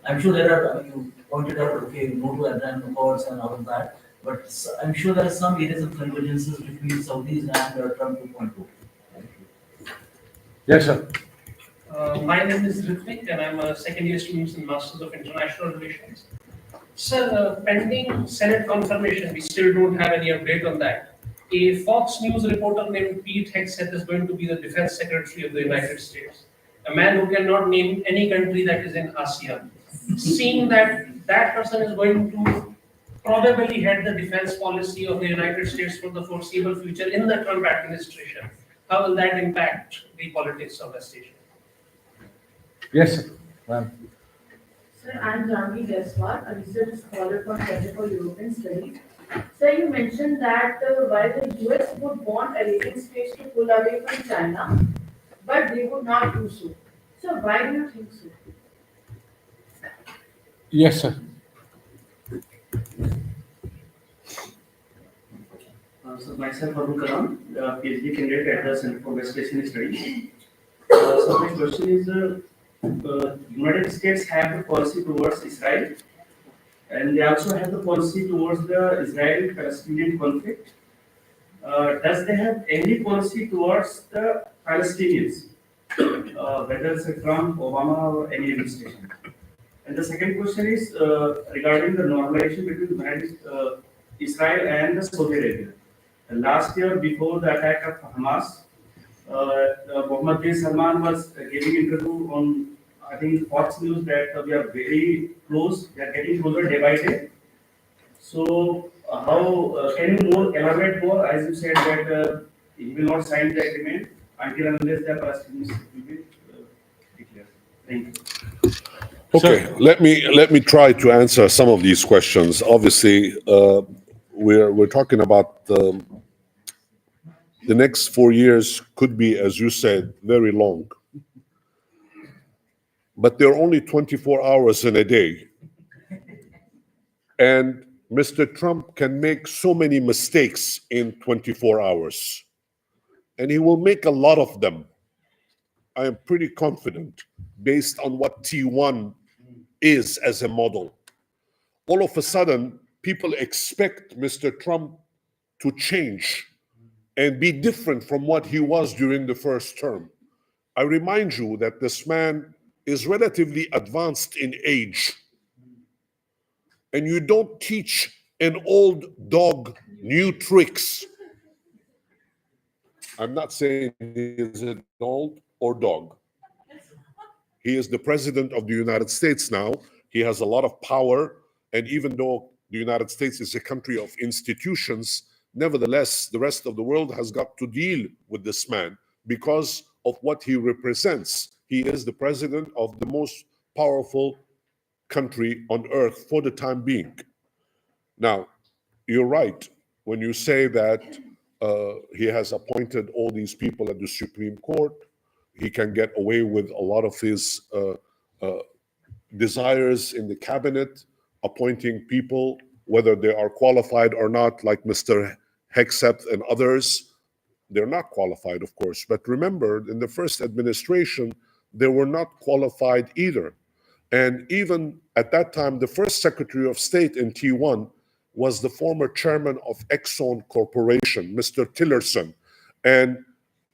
I'm sure there are, you pointed out, okay, no to Abraham Accords and all of that, but I'm sure there are some areas of convergences between Saudis and Trump 2.0. Yes, sir. My name is Ritvik and I'm a second year student in Masters of International Relations. Sir, pending Senate confirmation, we still don't have any update on that. A Fox News reporter named Pete Hegseth is going to be the Defense Secretary of the United States, a man who cannot name any country that is in ASEAN. Seeing that that person is going to probably head the defense policy of the United States for the foreseeable future in the Trump administration, how will that impact the politics of West Asia? Yes, sir. Ma'am. Sir, I'm Janvi Deswar, a research scholar from Center for European Studies. Sir, you mentioned that while the US would want Arabian states to pull away from China, but they would not do so. So, why do you think so? Yes, sir. So myself, Arun Kalam, PhD candidate at the Center for West Asian Studies. So my question is, United States have the policy towards Israel, and they also have the policy towards the Israel-Palestinian conflict. Does they have any policy towards the Palestinians, whether it's Trump, Obama, or any administration? And the second question is regarding the normalization between Israel and the Saudi Arabia. And last year, before the attack of Hamas, Mohammed bin Salman was giving interview on, I think, Fox News that we are very close, we are getting closer day by day. So, how can you elaborate more? As you said that he will not sign the agreement until unless the Palestinians will be declared. Thank you. Okay, let me try to answer some of these questions. Obviously, we're talking about the next 4 years could be, as you said, very long. But there are only 24 hours in a day. And Mr. Trump can make so many mistakes in 24 hours. And he will make a lot of them. I am pretty confident, based on what T1 is as a model. All of a sudden, people expect Mr. Trump to change and be different from what he was during the first term. I remind you that this man is relatively advanced in age. And you don't teach an old dog new tricks. I'm not saying he is an old or dog. He is the president of the United States now. He has a lot of power. And even though the United States is a country of institutions, nevertheless, the rest of the world has got to deal with this man because of what he represents. He is the president of the most powerful country on earth for the time being. Now, you're right when you say that he has appointed all these people at the Supreme Court. He can get away with a lot of his desires in the cabinet, appointing people, whether they are qualified or not, like Mr. Hegseth and others. They're not qualified, of course. But remember, in the first administration, they were not qualified either. And even at that time, the first Secretary of State in T1 was the former chairman of Exxon Corporation, Mr. Tillerson. And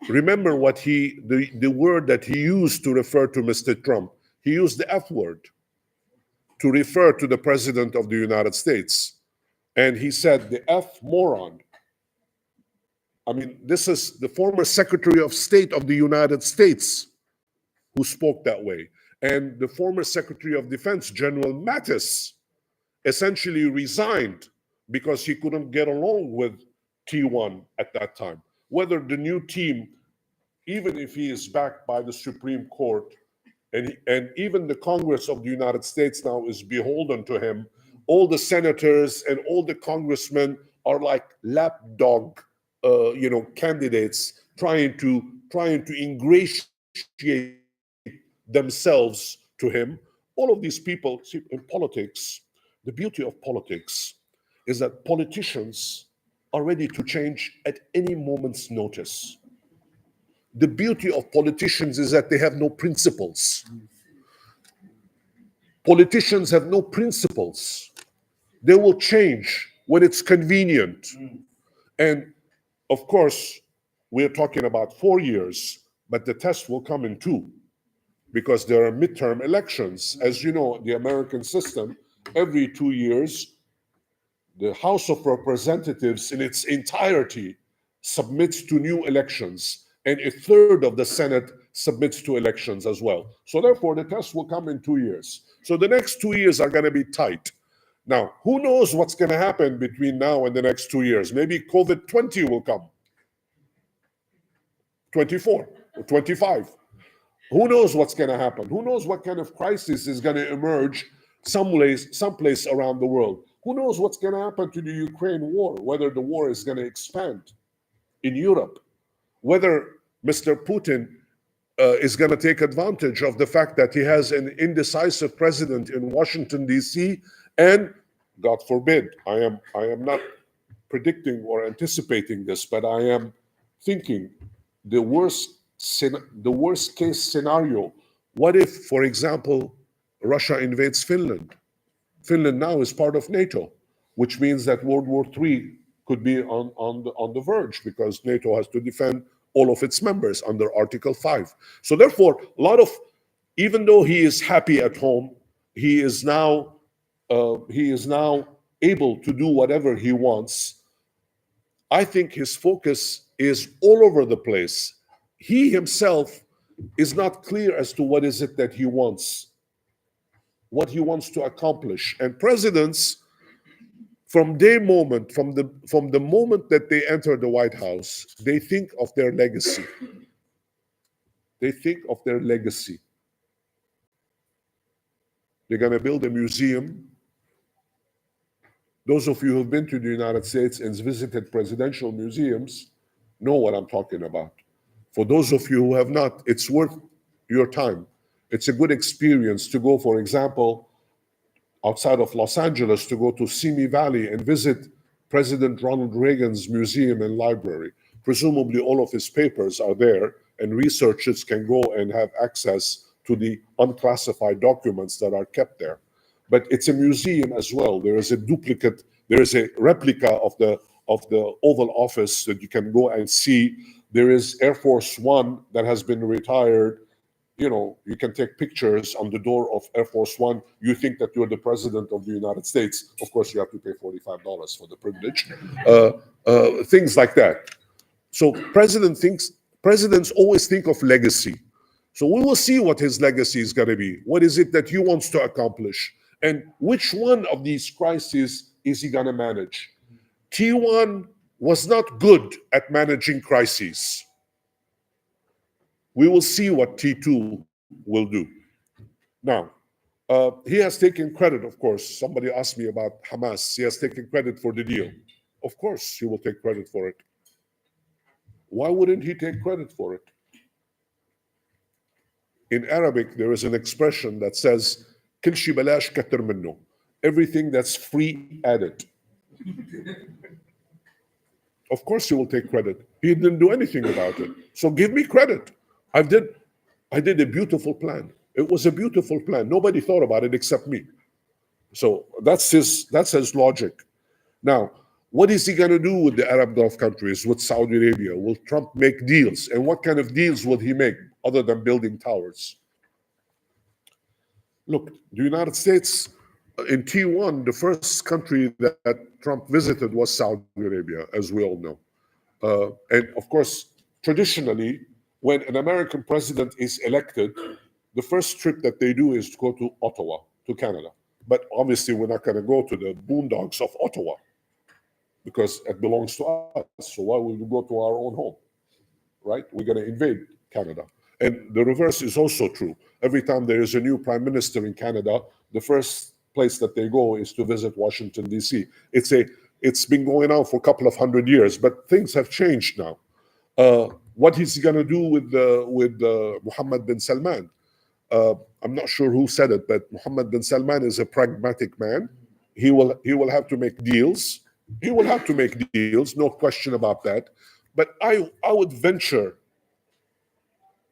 remember what the word that he used to refer to Mr. Trump. He used the F word to refer to the President of the United States. And he said, the F moron. I mean, this is the former Secretary of State of the United States who spoke that way. And the former Secretary of Defense, General Mattis, essentially resigned because he couldn't get along with T1 at that time. Whether the new team, even if he is backed by the Supreme Court, and even the Congress of the United States now is beholden to him, all the senators and all the congressmen are like lapdog, candidates trying to ingratiate themselves to him. All of these people, see, in politics, the beauty of politics is that politicians are ready to change at any moment's notice. The beauty of politicians is that they have no principles. Politicians have no principles. They will change when it's convenient. And of course, we're talking about 4 years, but the test will come in 2, because there are midterm elections. As you know, the American system, every 2 years, the House of Representatives in its entirety submits to new elections, and a third of the Senate submits to elections as well. So therefore, the test will come in 2 years. So the next 2 years are going to be tight. Now, who knows what's going to happen between now and the next 2 years? Maybe COVID-20 will come. 24 or 25. Who knows what's going to happen? Who knows what kind of crisis is going to emerge someplace around the world? Who knows what's going to happen to the Ukraine war, whether the war is going to expand in Europe, whether Mr. Putin is going to take advantage of the fact that he has an indecisive president in Washington, D.C., and God forbid, I am not predicting or anticipating this, but I am thinking the worst case scenario. What if, for example, Russia invades Finland? Finland now is part of NATO, which means that World War III could be on the verge, because NATO has to defend all of its members under Article 5. So therefore, even though he is happy at home, he is now able to do whatever he wants. I think his focus is all over the place. He himself is not clear as to what is it that he wants, what he wants to accomplish. And presidents, from the moment that they enter the White House, they think of their legacy. They think of their legacy. They're going to build a museum. Those of you who've been to the United States and visited presidential museums know what I'm talking about. For those of you who have not, it's worth your time. It's a good experience to go, for example, outside of Los Angeles, to go to Simi Valley and visit President Ronald Reagan's museum and library. Presumably all of his papers are there, and researchers can go and have access to the unclassified documents that are kept there. But it's a museum as well. There is a duplicate, there is a replica of the Oval Office that you can go and see. There is Air Force One that has been retired. You know, you can take pictures on the door of Air Force One. You think that you're the president of the United States. Of course, you have to pay $45 for the privilege. Things like that. So presidents always think of legacy. So we will see what his legacy is going to be. What is it that he wants to accomplish? And which one of these crises is he going to manage? T1 was not good at managing crises. We will see what T2 will do. Now, he has taken credit, of course. Somebody asked me about Hamas. He has taken credit for the deal. Of course, he will take credit for it. Why wouldn't he take credit for it? In Arabic, there is an expression that says, "Kil shi balash katar minno." Everything that's free, add it. Of course, he will take credit. He didn't do anything about it. So give me credit. I did a beautiful plan. It was a beautiful plan. Nobody thought about it except me. So that's his logic. Now, what is he going to do with the Arab Gulf countries, with Saudi Arabia? Will Trump make deals? And what kind of deals will he make other than building towers? Look, the United States, in T1, the first country that Trump visited was Saudi Arabia, as we all know. And of course, traditionally, when an American president is elected, the first trip that they do is to go to Ottawa, to Canada. But obviously, we're not going to go to the boondocks of Ottawa because it belongs to us. So why would we go to our own home, right? We're going to invade Canada. And the reverse is also true. Every time there is a new prime minister in Canada, the first place that they go is to visit Washington, D.C. It's been going on for a couple of hundred years, but things have changed now. What is he going to do with Mohammed bin Salman? I'm not sure who said it, but Mohammed bin Salman is a pragmatic man. He will have to make deals. He will have to make deals, no question about that. But I would venture,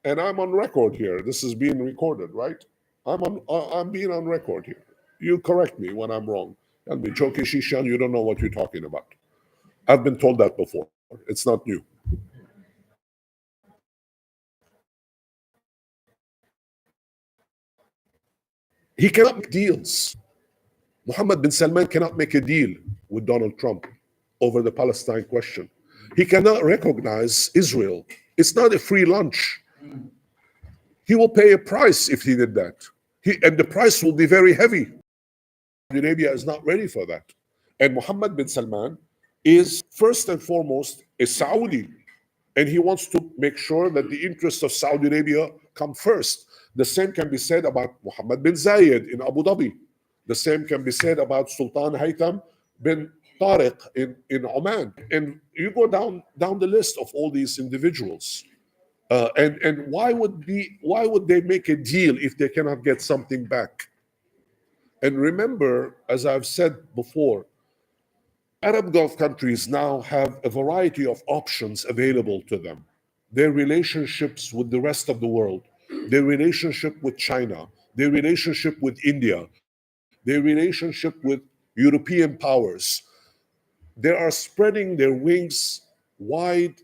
and I'm on record here. This is being recorded, right? I'm being on record here. You correct me when I'm wrong. Tell me, Joe Kéchichian, you don't know what you're talking about. I've been told that before. It's not new. He cannot make deals. Mohammed bin Salman cannot make a deal with Donald Trump over the Palestine question. He cannot recognize Israel. It's not a free lunch. He will pay a price if he did that. And the price will be very heavy. Saudi Arabia is not ready for that. And Mohammed bin Salman is first and foremost a Saudi. And he wants to make sure that the interests of Saudi Arabia come first. The same can be said about Mohammed bin Zayed in Abu Dhabi. The same can be said about Sultan Haytham bin Tariq in Oman. And you go down the list of all these individuals. And why would they make a deal if they cannot get something back? And remember, as I've said before, Arab Gulf countries now have a variety of options available to them. Their relationships with the rest of the world, their relationship with China, their relationship with India, their relationship with European powers. They are spreading their wings wide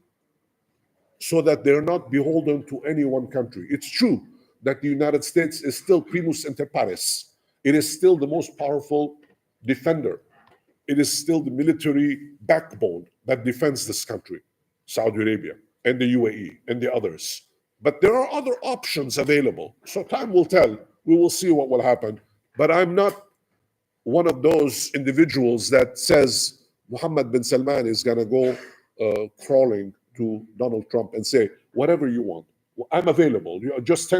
so that they're not beholden to any one country. It's true that the United States is still primus inter pares. It is still the most powerful defender. It is still the military backbone that defends this country, Saudi Arabia and the UAE and the others. But there are other options available. So time will tell. We will see what will happen. But I'm not one of those individuals that says Mohammed bin Salman is going to go crawling to Donald Trump and say, whatever you want, I'm available. Just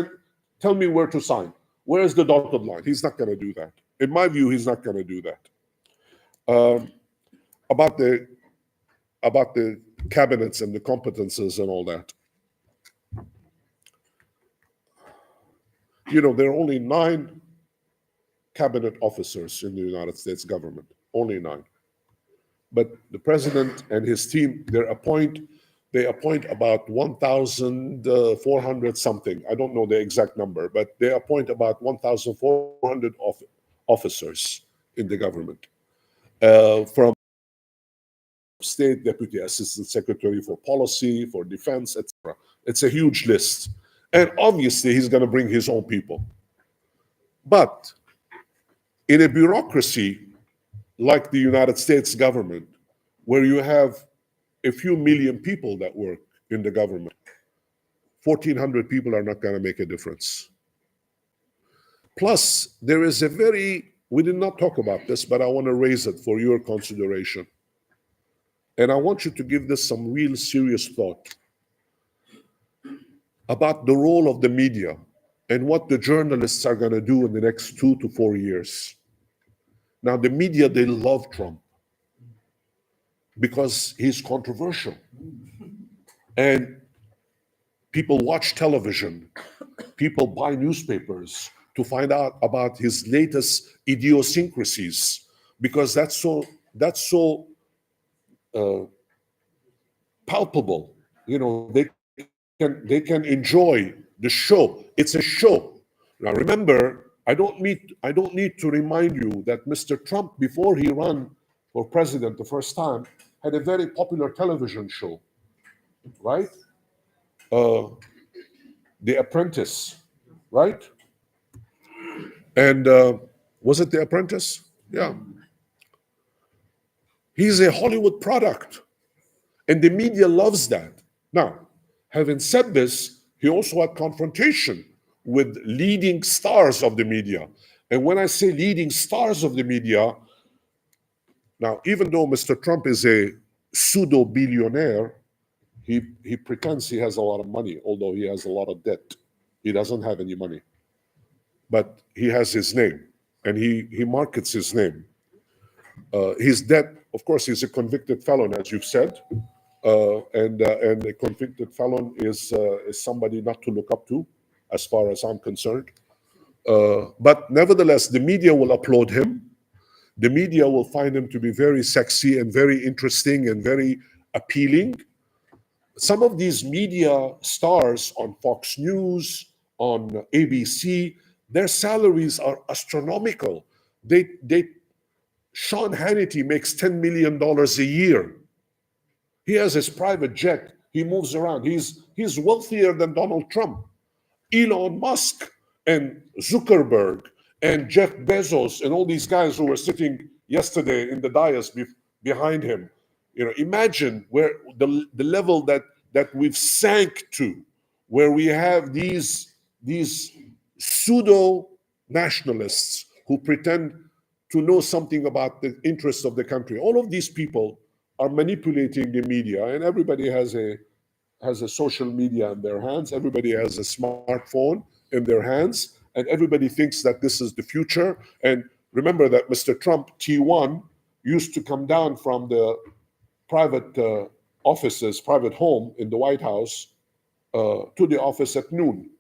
tell me where to sign. Where is the dotted line? He's not going to do that. In my view, he's not going to do that. About the cabinets and the competences and all that. You know, there are only 9 cabinet officers in the United States government, only 9. But the president and his team, they appoint about 1,400 something. I don't know the exact number, but they appoint about 1,400 officers in the government, from State, Deputy Assistant Secretary for Policy, for Defense, etc. It's a huge list. And obviously, he's going to bring his own people. But in a bureaucracy like the United States government, where you have a few million people that work in the government, 1,400 people are not going to make a difference. Plus, there is a we did not talk about this, but I want to raise it for your consideration. And I want you to give this some real serious thought about the role of the media and what the journalists are going to do in the next 2 to 4 years. Now, the media, they love Trump because he's controversial. And people watch television, people buy newspapers to find out about his latest idiosyncrasies, because that's so palpable. You know, they can enjoy the show. It's a show. Now remember, I don't need to remind you that Mr. Trump, before he ran for president the first time, had a very popular television show, right? The Apprentice, right? And was it The Apprentice? Yeah. He's a Hollywood product, and the media loves that. Now, having said this, he also had confrontation with leading stars of the media. And when I say leading stars of the media, now, even though Mr. Trump is a pseudo-billionaire, he pretends he has a lot of money, although he has a lot of debt. He doesn't have any money. But he has his name, and he markets his name. His debt, of course, he's a convicted felon, as you've said. And a convicted felon is somebody not to look up to, as far as I'm concerned. But nevertheless, the media will applaud him. The media will find him to be very sexy and very interesting and very appealing. Some of these media stars on Fox News, on ABC, their salaries are astronomical. Sean Hannity makes $10 million a year. He has his private jet. He moves around. He's wealthier than Donald Trump. Elon Musk and Zuckerberg and Jeff Bezos and all these guys who were sitting yesterday in the dais behind him. You know, imagine where the level that we've sank to, where we have these pseudo nationalists who pretend to know something about the interests of the country. All of these people are manipulating the media, and everybody has a social media in their hands. Everybody has a smartphone in their hands, and everybody thinks that this is the future. And remember that Mr. Trump, T1, used to come down from the private offices, private home in the White House to the office at noon.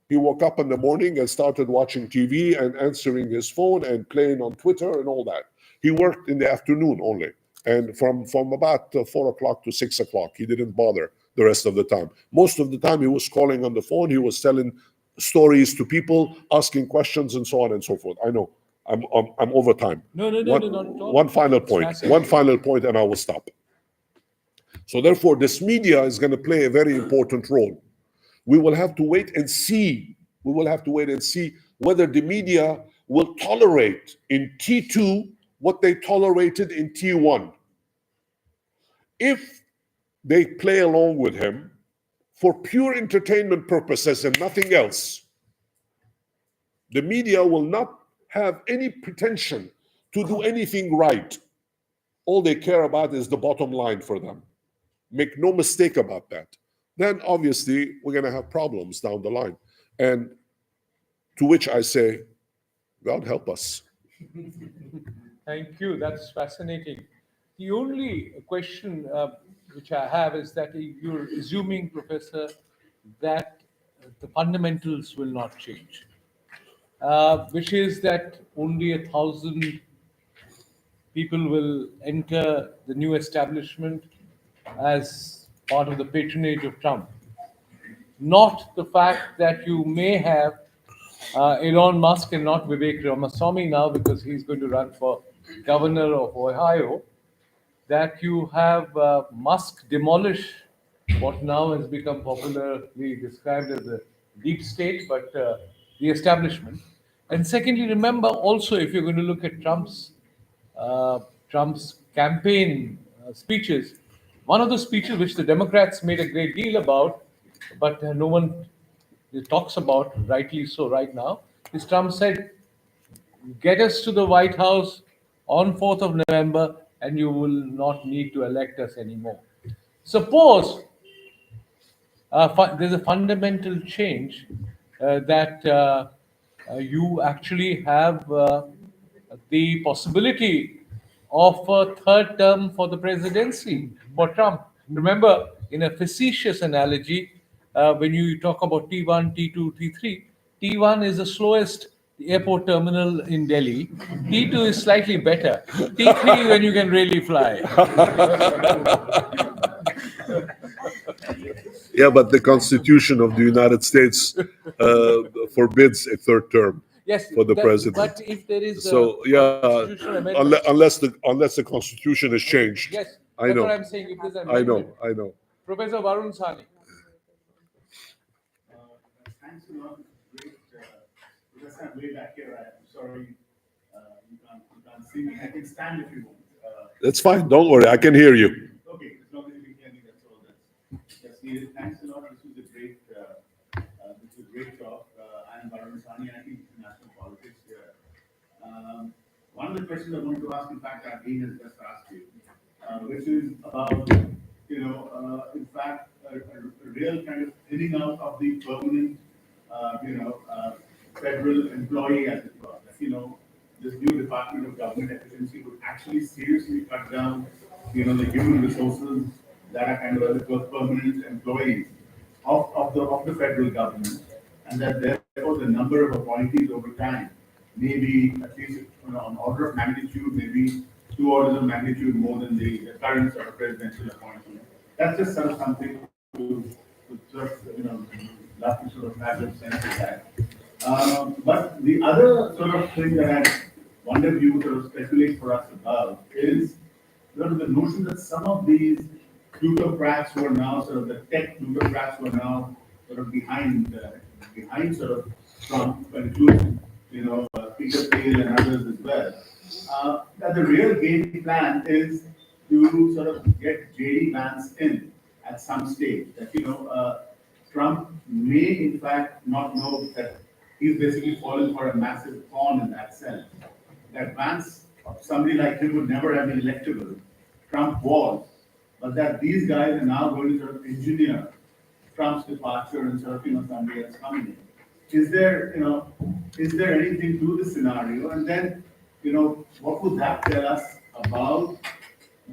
He woke up in the morning and started watching TV and answering his phone and playing on Twitter and all that. He worked in the afternoon only. And from about 4 o'clock to 6 o'clock, he didn't bother the rest of the time. Most of the time, he was calling on the phone. He was telling stories to people, asking questions, and so on and so forth. I know I'm over time. No, not at all. One final point, and I will stop. So therefore, this media is going to play a very important role. We will have to wait and see. We will have to wait and see whether the media will tolerate in T2 what they tolerated in T1. If they play along with him for pure entertainment purposes and nothing else, the media will not have any pretension to do anything right. All they care about is the bottom line for them. Make no mistake about that. Then obviously we're going to have problems down the line. And to which I say, God help us. Thank you. That's fascinating. The only question which I have is that you're assuming, Professor, that the fundamentals will not change, which is that only 1,000 people will enter the new establishment as part of the patronage of Trump. Not the fact that you may have Elon Musk and not Vivek Ramaswamy now, because he's going to run for governor of Ohio, that you have Musk demolish what now has become popularly described as the deep state, but the establishment. And secondly, remember also, if you're going to look at uh, Trump's campaign speeches, one of the speeches which the Democrats made a great deal about, but no one talks about, rightly so right now, is Trump said, get us to the White House on 4th of November and you will not need to elect us anymore. Suppose there's a fundamental change that you actually have the possibility of a third term for the presidency for Trump. Remember, in a facetious analogy, when you talk about T1, T2, T3, T1 is the slowest airport terminal in Delhi. T2 is slightly better. T3 when you can really fly. Yeah, but the Constitution of the United States forbids a third term Yes, for the president. But if there is So a yeah, constitutional amendment, unless the Constitution is changed. yes, I that's know. what I'm saying. If there's an I amendment, know. I know. Professor Varun Sani. Thanks a lot. Great. Because I'm way back here, I'm sorry you can't see me. I can stand if you want. That's fine. Don't worry. I can hear you. Okay, as long as you can hear me, that's all. That's needed. Thanks a lot. This was a great talk. I'm Varun Sani. I think international politics here. One of the questions I wanted to ask, in fact, Dean has just asked you, which is about, in fact, a real kind of thinning out of the permanent, federal employee, as it were. This new Department of Government Efficiency would actually seriously cut down, the human resources that are kind of the permanent employees of the federal government, and that therefore the number of appointees over time may be at least on order of magnitude, maybe 2 orders of magnitude more than the current sort of presidential appointment. That's just sort of something to sort of, love to sort of have a sense of that. But the other sort of thing that I wonder if you would sort of speculate for us about is the notion that some of these plutocrats who are now sort of the tech plutocrats who are now sort of behind sort of Trump, including Peter Thiel and others as well. That the real game plan is to sort of get J.D. Vance in at some stage. That Trump may in fact not know that he's basically fallen for a massive pawn in that sense. That Vance, somebody like him, would never have been electable. Trump was, but that these guys are now going to sort of engineer Trump's departure and sort of somebody else coming in. Is there anything to this scenario? And then what would that tell us about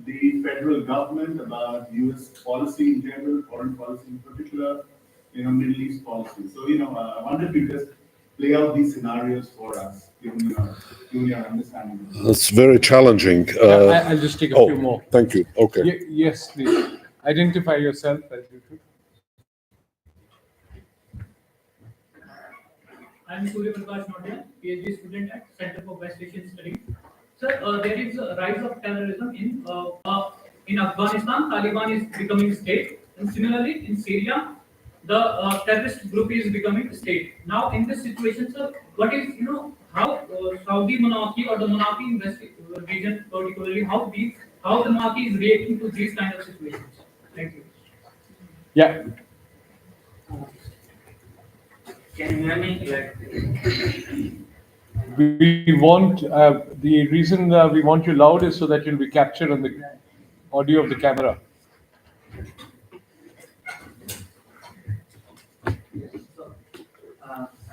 the federal government, about U.S. policy in general, foreign policy in particular, Middle East policy? So I wonder if you just play out these scenarios for us, given your understanding. It's very challenging. I'll just take a few more. Thank you. Okay. Yes, please. Identify yourself as you should. I'm Surya Prakash Notia, PhD student at Center for West Asian Studies. Sir, there is a rise of terrorism in Afghanistan. Taliban is becoming state, and similarly in Syria, the terrorist group is becoming state. Now, in this situation, sir, what is how Saudi monarchy or the monarchy in West region particularly how the monarchy is reacting to these kind of situations? Thank you. Yeah. Can you hear me? We want the reason we want you loud is so that you'll be captured on the audio of the camera.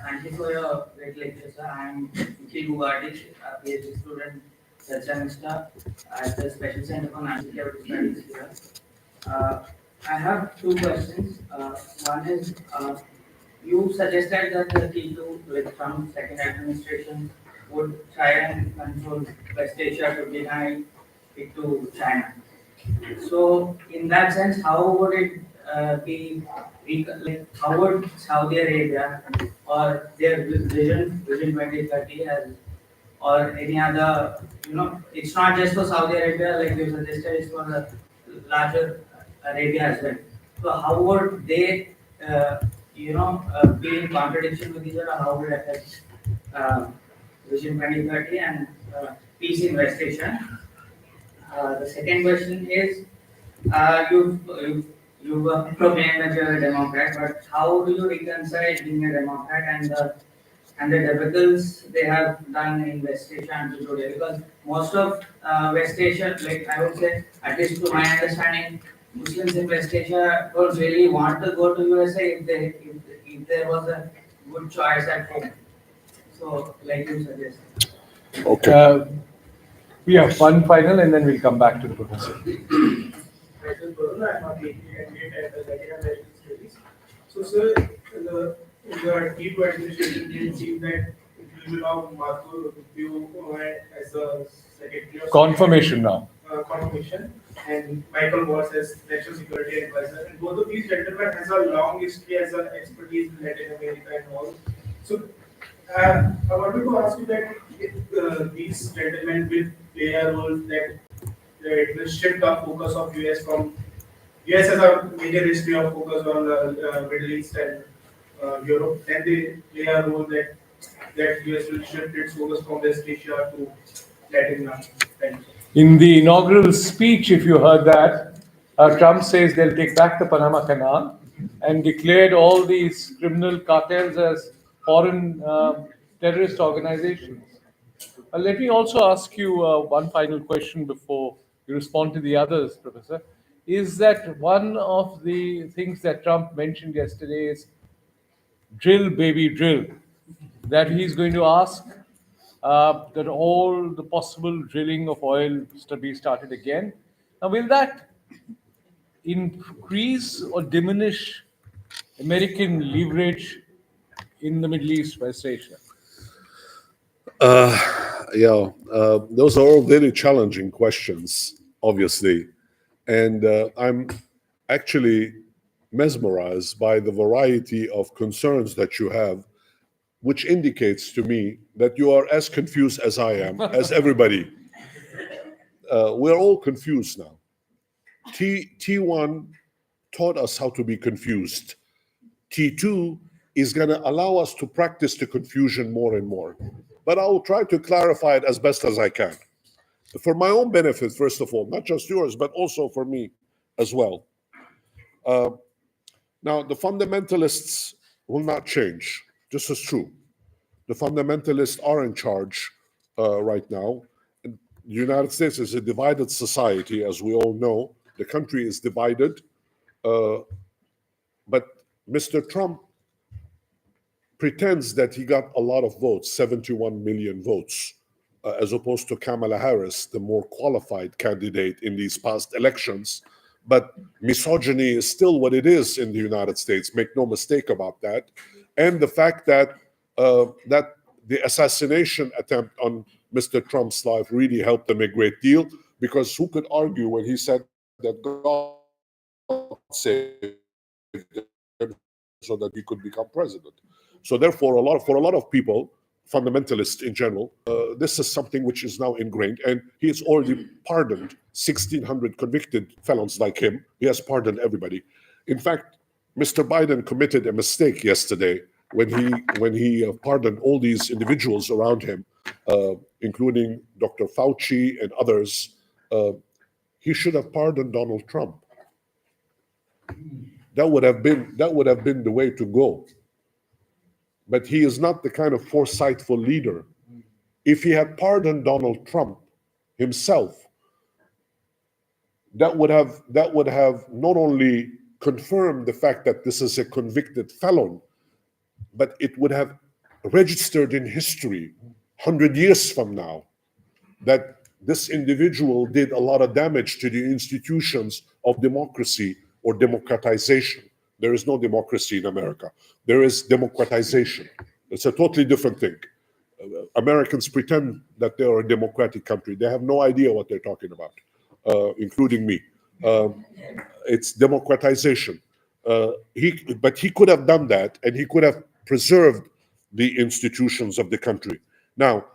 Thank you for your great lecture, sir. I'm Nikhil Bugati, a PhD student, third semester at the Special Center for National Security Studies here. I have two questions. One is, you suggested that the T2 with Trump's second administration would try and control West Asia to deny it to China. So, in that sense, how would it how would Saudi Arabia or their vision 2030 as or any other, it's not just for Saudi Arabia, like you suggested, it's for the larger Arabia as well. So how would they, be in contradiction with each other? How would it affect Vision 2030 and peace in West Asia? The second question is, you've proclaimed that you're a Democrat, but how do you reconcile being a Democrat and the debacles they have done in West Asia until today? Because most of West Asia, like I would say, at least to my understanding, Muslims in West Asia don't really want to go to USA if there was a good choice at home. So, like you suggest. Okay. We have one final and then we'll come back to the professor. Faisal, I'm a PhD candidate at the Riyadh American Studies. So, sir, in the T2 administration, it seems that it will be now Marco Rubio as the Secretary of Confirmation now. Confirmation, and Michael Watts as National Security Advisor. And both of these gentlemen has a long history as an expertise in Latin America and all. So, I wanted to ask you that if these gentlemen will play a role that it will shift the focus of US from US has a major history of focus on the Middle East and Europe, then they play a role that US will shift its focus from West Asia to Latin America. Thank you. In the inaugural speech, if you heard that, Trump says they'll take back the Panama Canal and declared all these criminal cartels as foreign terrorist organizations. Let me also ask you one final question before you respond to the others, Professor. Is that one of the things that Trump mentioned yesterday is drill, baby, drill, that he's going to ask that all the possible drilling of oil to be started again. Now, will that increase or diminish American leverage in the Middle East, West Asia? Those are all very challenging questions, obviously. And I'm actually mesmerized by the variety of concerns that you have, which indicates to me that you are as confused as I am, as everybody. We're all confused now. T1 taught us how to be confused. T2 is going to allow us to practice the confusion more and more. But I will try to clarify it as best as I can. For my own benefit, first of all, not just yours, but also for me as well. Now, the fundamentalists will not change. This is true. The fundamentalists are in charge right now. The United States is a divided society, as we all know. The country is divided. But Mr. Trump pretends that he got a lot of votes, 71 million votes, as opposed to Kamala Harris, the more qualified candidate in these past elections. But misogyny is still what it is in the United States. Make no mistake about that. And the fact that that the assassination attempt on Mr. Trump's life really helped them a great deal, because who could argue when he said that God saved him so that he could become president? So therefore, for a lot of people, fundamentalists in general, this is something which is now ingrained, and he has already pardoned 1,600 convicted felons like him. He has pardoned everybody. In fact, Mr. Biden committed a mistake yesterday when he pardoned all these individuals around him, including Dr. Fauci and others. He should have pardoned Donald Trump. That would have been the way to go. But he is not the kind of foresightful leader. If he had pardoned Donald Trump himself, that would have not only confirmed the fact that this is a convicted felon, but it would have registered in history 100 years from now that this individual did a lot of damage to the institutions of democracy or democratization. There is no democracy in America. There is democratization. It's a totally different thing. Americans pretend that they are a democratic country. They have no idea what they're talking about, including me. It's democratization. But he could have done that, and he could have preserved the institutions of the country. Now,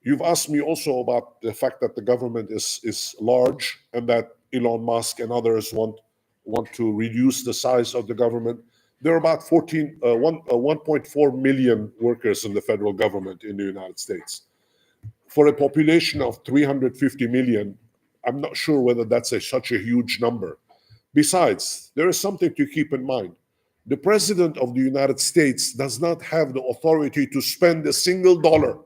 You've asked me also about the fact that the government is large and that Elon Musk and others want to reduce the size of the government. There are about 1.4 million workers in the federal government in the United States. For a population of 350 million, I'm not sure whether that's such a huge number. Besides, there is something to keep in mind. The President of the United States does not have the authority to spend a single dollar.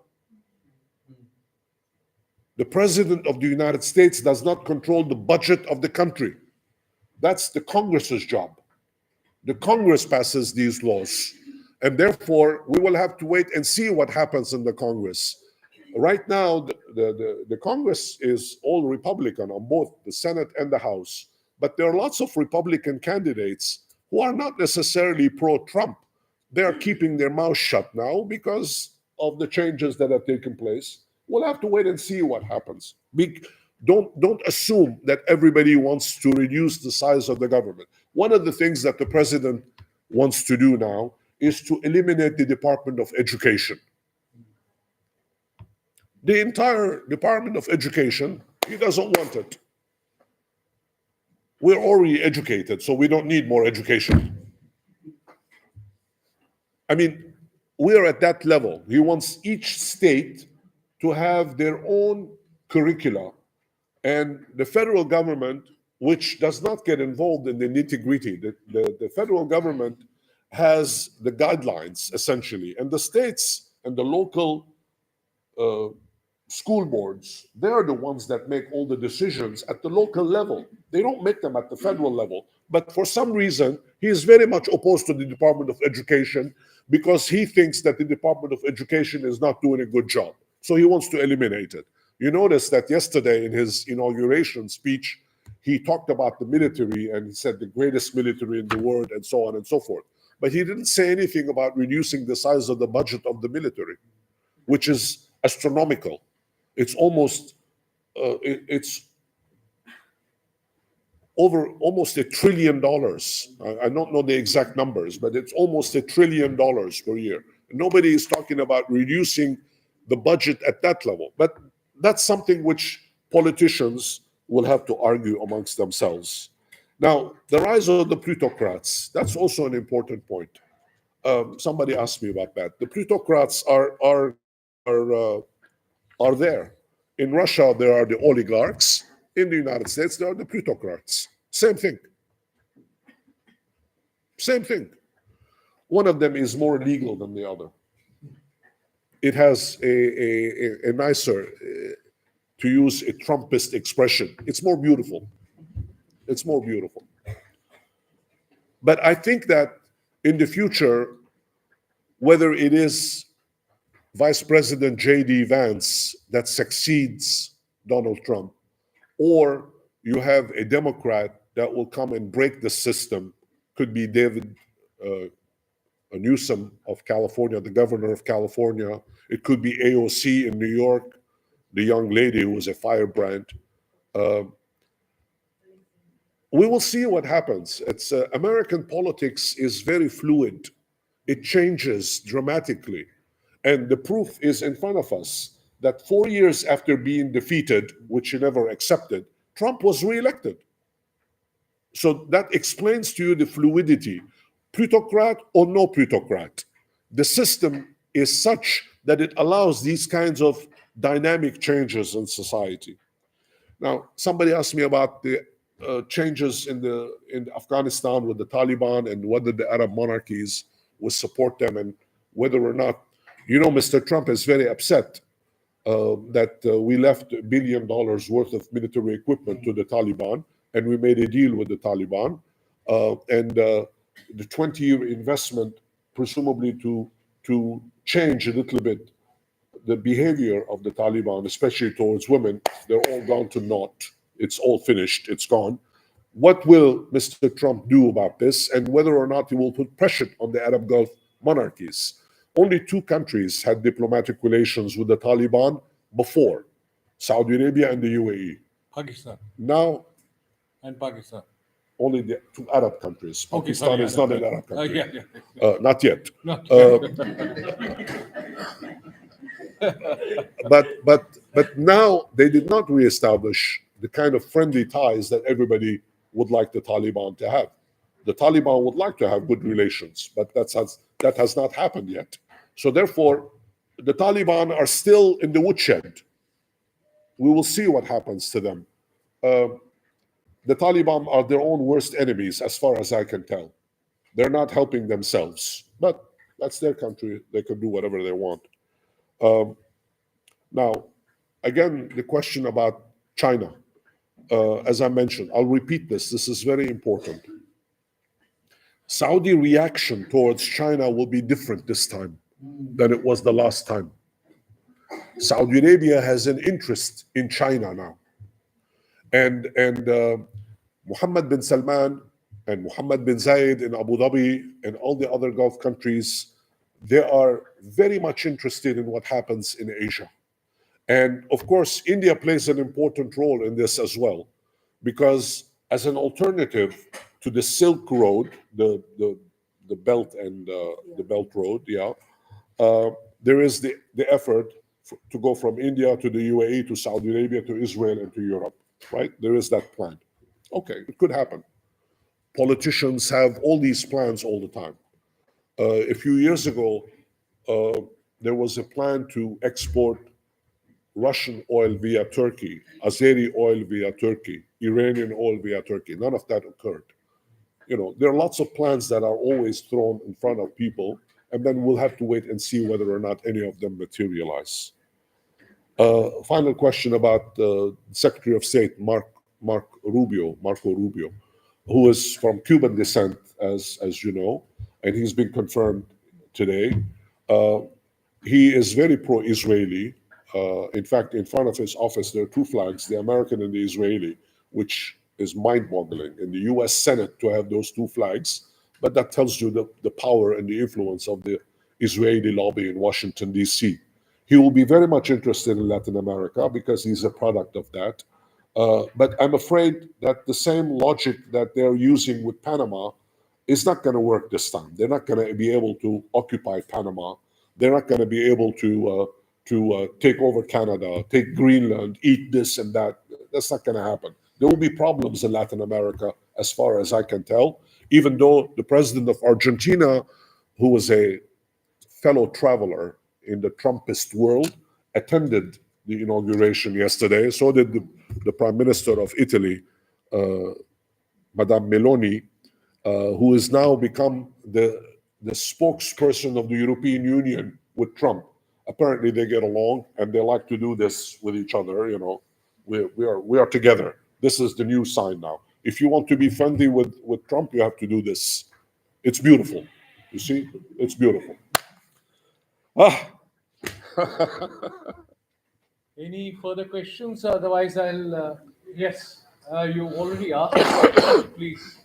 The President of the United States does not control the budget of the country. That's the Congress's job. The Congress passes these laws, and therefore we will have to wait and see what happens in the Congress. Right now, the Congress is all Republican on both the Senate and the House, but there are lots of Republican candidates who are not necessarily pro-Trump. They are keeping their mouth shut now because of the changes that have taken place. We'll have to wait and see what happens. Don't assume that everybody wants to reduce the size of the government. One of the things that the president wants to do now is to eliminate the Department of Education. The entire Department of Education, he doesn't want it. We're already educated, so we don't need more education. I mean, we're at that level. He wants each state to have their own curricula. And the federal government, which does not get involved in the nitty-gritty, the federal government has the guidelines, essentially. And the states and the local school boards, they're the ones that make all the decisions at the local level. They don't make them at the federal level. But for some reason, he is very much opposed to the Department of Education because he thinks that the Department of Education is not doing a good job. So he wants to eliminate it. You notice that yesterday in his inauguration speech, he talked about the military and he said the greatest military in the world and so on and so forth. But he didn't say anything about reducing the size of the budget of the military, which is astronomical. It's almost, it's over almost $1 trillion. I don't know the exact numbers, but it's almost $1 trillion per year. Nobody is talking about reducing the budget at that level. But that's something which politicians will have to argue amongst themselves. Now, the rise of the plutocrats, that's also an important point. Somebody asked me about that. The plutocrats are there. In Russia, there are the oligarchs. In the United States, there are the plutocrats. Same thing. Same thing. One of them is more legal than the other. It has a nicer, to use a Trumpist expression, it's more beautiful. It's more beautiful. But I think that in the future, whether it is Vice President J.D. Vance that succeeds Donald Trump, or you have a Democrat that will come and break the system, could be David Newsom of California, the governor of California. It could be AOC in New York, the young lady who was a firebrand. We will see what happens. It's American politics is very fluid. It changes dramatically. And the proof is in front of us that 4 years after being defeated, which he never accepted, Trump was reelected. So that explains to you the fluidity. Plutocrat or no plutocrat, the system is such that it allows these kinds of dynamic changes in society. Now, somebody asked me about the changes in Afghanistan with the Taliban and whether the Arab monarchies will support them and whether or not, Mr. Trump is very upset that we left $1 billion worth of military equipment to the Taliban, and we made a deal with the Taliban, and the 20-year investment, presumably to change a little bit the behavior of the Taliban, especially towards women, they're all gone to naught. It's all finished. It's gone. What will Mr. Trump do about this, and whether or not he will put pressure on the Arab Gulf monarchies? Only 2 countries had diplomatic relations with the Taliban before, Saudi Arabia and the UAE. Pakistan. Now, And Pakistan. only the 2 Arab countries. Okay, Pakistan sorry, is not an Arab country. Yeah. Not yet. Not- But now they did not reestablish the kind of friendly ties that everybody would like the Taliban to have. The Taliban would like to have good relations, but that has not happened yet. So therefore, the Taliban are still in the woodshed. We will see what happens to them. The Taliban are their own worst enemies, as far as I can tell. They're not helping themselves, but that's their country. They can do whatever they want. Now, again, the question about China. As I mentioned, I'll repeat this. This is very important. Saudi reaction towards China will be different this time than it was the last time. Saudi Arabia has an interest in China now. And Mohammed bin Salman and Mohammed bin Zayed in Abu Dhabi and all the other Gulf countries, they are very much interested in what happens in Asia. And of course, India plays an important role in this as well, because as an alternative to the Silk Road, the Belt and the Belt Road, there is the effort to go from India to the UAE to Saudi Arabia to Israel and to Europe, right? There is that plan. Okay, it could happen. Politicians have all these plans all the time. A few years ago, there was a plan to export Russian oil via Turkey, Azeri oil via Turkey, Iranian oil via Turkey. None of that occurred. You know, there are lots of plans that are always thrown in front of people, and then we'll have to wait and see whether or not any of them materialize. Final question about Secretary of State Marco Rubio, who is from Cuban descent, as you know, and he's been confirmed today. He is very pro-Israeli. In fact, in front of his office, there are two flags, the American and the Israeli, which is mind-boggling in the US Senate to have those two flags. But that tells you the power and the influence of the Israeli lobby in Washington, D.C. He will be very much interested in Latin America because he's a product of that. But I'm afraid that the same logic that they're using with Panama is not going to work this time. They're not going to be able to occupy Panama. They're not going to be able to take over Canada, take Greenland, eat this and that. That's not going to happen. There will be problems in Latin America, as far as I can tell, even though the president of Argentina, who was a fellow traveler in the Trumpist world, attended the inauguration yesterday. So did the Prime Minister of Italy, Madame Meloni, who has now become the spokesperson of the European Union with Trump. Apparently they get along and they like to do this with each other. You know, we are together. This is the new sign now. If you want to be friendly with Trump, you have to do this. It's beautiful. You see, it's beautiful. Any further questions? Otherwise, I'll. Yes, you already asked. Please.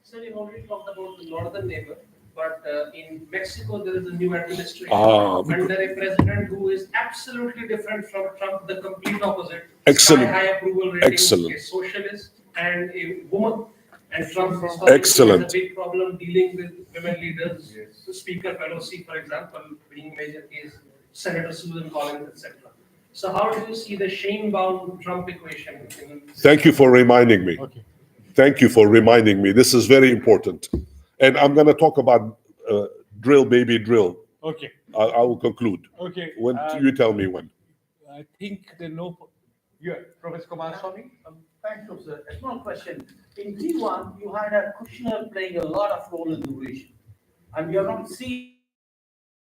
Sir, you already talked about the northern neighbor, but in Mexico there is a new administration under a president who is absolutely different from Trump, the complete opposite. Excellent. High approval rating, Excellent. a socialist and a woman. And Trump has Excellent. a big problem dealing with women leaders. The Speaker Pelosi, for example, being major case, Senator Susan Collins, etc. So how do you see the shame-bound Trump equation? Thank you for reminding me. Okay. Thank you for reminding me. This is very important. And I'm going to talk about drill, baby, drill. Okay. I will conclude. Okay. When you tell me when. I think there are no. Yeah, Professor Kumaraswamy. Thank you, sir. A small question. In G1, you had a Kushner playing a lot of role in the region, and you have not seen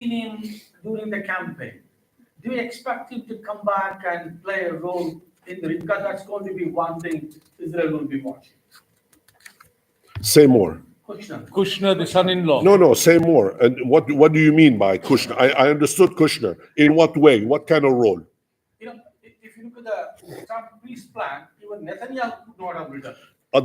him during the campaign. Do you expect him to come back and play a role in the, because that's going to be one thing Israel will be watching? Say more. Kushner, the son-in-law. No, say more. And what do you mean by Kushner? I understood Kushner. In what way? What kind of role? You know, if you look at the Trump peace plan, even Netanyahu could not have written.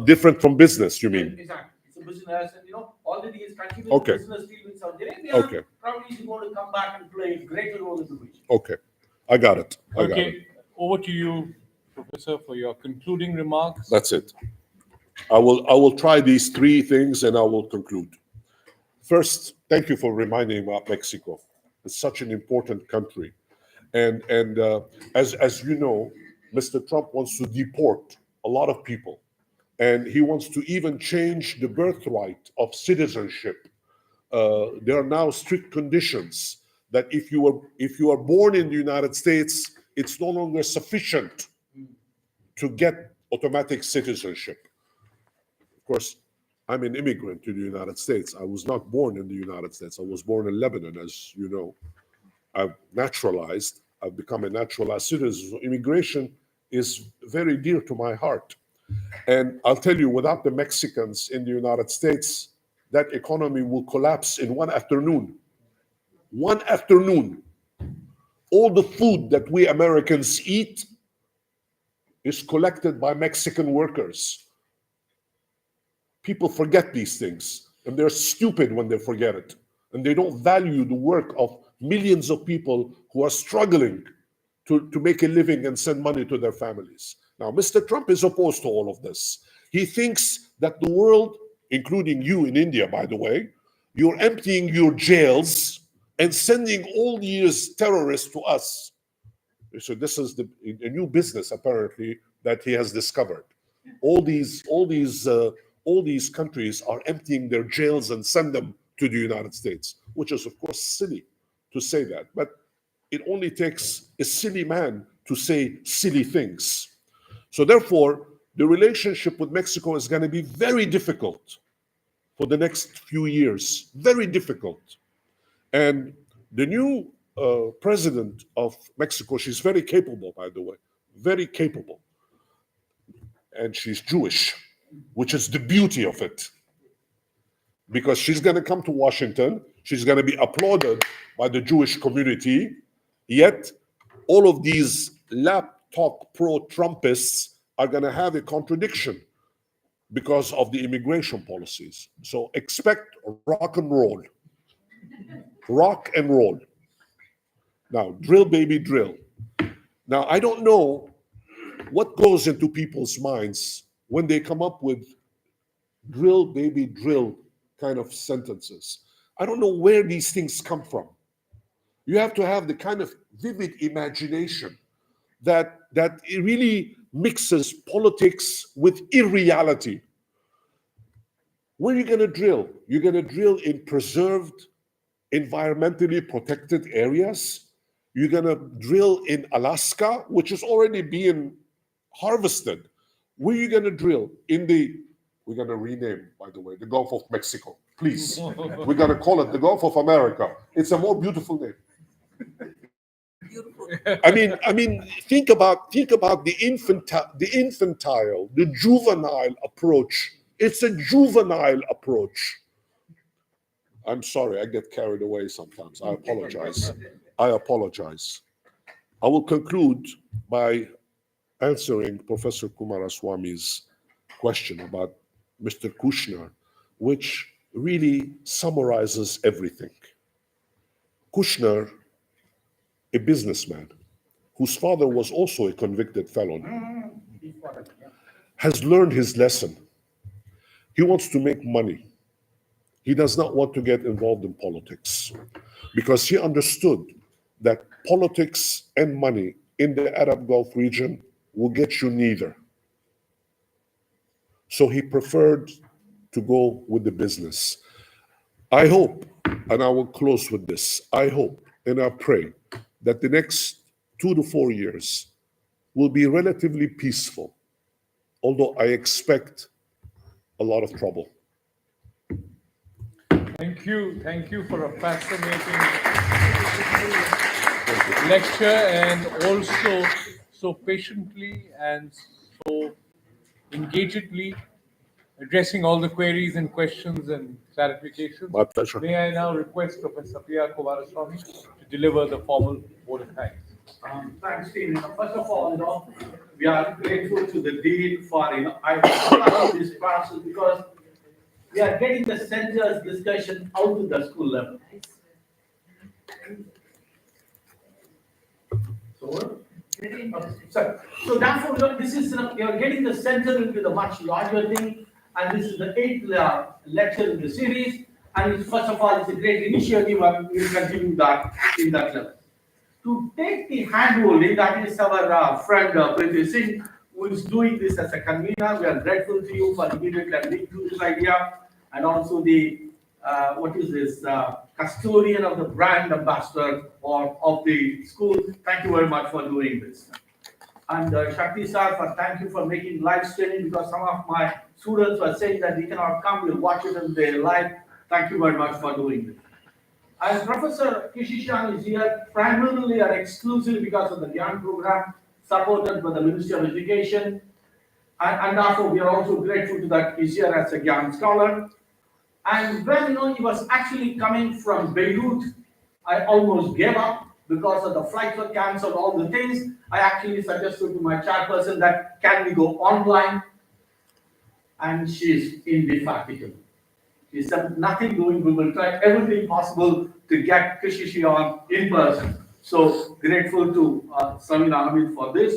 Different from business, you mean? Exactly. It's a business, and already he's continuing business deal with Saudi Arabia. Okay. Probably he's going to come back and play a greater role in the region. Okay. I got it. Okay. Over to you, Professor, for your concluding remarks. That's it. I will try these three things and I will conclude. First, thank you for reminding me about Mexico. It's such an important country. And as you know, Mr. Trump wants to deport a lot of people, and he wants to even change the birthright of citizenship. There are now strict conditions that if you are born in the United States, it's no longer sufficient to get automatic citizenship. Of course, I'm an immigrant to the United States. I was not born in the United States. I was born in Lebanon, as you know. I've naturalized. I've become a naturalized citizen. So immigration is very dear to my heart. And I'll tell you, without the Mexicans in the United States, that economy will collapse in one afternoon. One afternoon. All the food that we Americans eat is collected by Mexican workers. People forget these things, and they're stupid when they forget it. And they don't value the work of millions of people who are struggling to make a living and send money to their families. Now, Mr. Trump is opposed to all of this. He thinks that the world, including you in India, by the way, you're emptying your jails and sending all these terrorists to us. So this is a new business, apparently, that he has discovered. All these countries are emptying their jails and send them to the United States, which is, of course, silly to say that. But it only takes a silly man to say silly things. So therefore, the relationship with Mexico is going to be very difficult for the next few years, very difficult. And the new president of Mexico, she's very capable, by the way, very capable. And she's Jewish, which is the beauty of it. Because she's going to come to Washington, she's going to be applauded by the Jewish community, yet all of these laptop pro-Trumpists are going to have a contradiction because of the immigration policies. So expect rock and roll. Rock and roll. Now, drill, baby, drill. Now, I don't know what goes into people's minds when they come up with drill, baby, drill kind of sentences. I don't know where these things come from. You have to have the kind of vivid imagination that it really mixes politics with irreality. Where are you going to drill? You're going to drill in preserved, environmentally protected areas. You're going to drill in Alaska, which is already being harvested. Where are you going to drill? We're going to rename, by the way, the Gulf of Mexico. Please. We're going to call it the Gulf of America. It's a more beautiful name. Beautiful. I mean, think about the infantile, the juvenile approach. It's a juvenile approach. I'm sorry, I get carried away sometimes. I apologize. I will conclude by answering Professor Kumaraswamy's question about Mr. Kushner, which really summarizes everything. Kushner, a businessman whose father was also a convicted felon, has learned his lesson. He wants to make money. He does not want to get involved in politics because he understood that politics and money in the Arab Gulf region will get you neither. So he preferred to go with the business. I hope, and I will close with this, I hope and I pray that the next 2 to 4 years will be relatively peaceful, although I expect a lot of trouble. Thank you for a fascinating lecture, and also so patiently and so engagedly addressing all the queries and questions and clarifications. My pleasure. May I now request Professor Priya Kumaraswamy to deliver the formal vote of thanks. Thanks, Steve. First of all, we are grateful to the Dean for, I love this process because we are getting the center's discussion out to the school level. So therefore, this is, you are getting the center into the much larger thing, and this is the 8th lecture in the series, and first of all, it's a great initiative, and we will continue that in that level. to take the hand-holding. That is our friend Priti Singh, who is doing this as a convener. We are grateful to you for immediately leading to this idea, and also the custodian of the brand ambassador or of the school. Thank you very much for doing this. And Shakti sir, thank you for making live streaming, because some of my students were saying that we cannot come, we'll watch it in their live. Thank you very much for doing this. And Professor Kéchichian is here primarily and exclusively because of the GYAN program supported by the Ministry of Education. And also we are also grateful to that he's here as a GYAN scholar. And when he was actually coming from Beirut, I almost gave up because of the flights were cancelled, all the things. I actually suggested to my chairperson that can we go online? And she's indefatigable. She said, nothing doing, we will try everything possible to get Kéchichian in person. So grateful to Samina Hamid for this.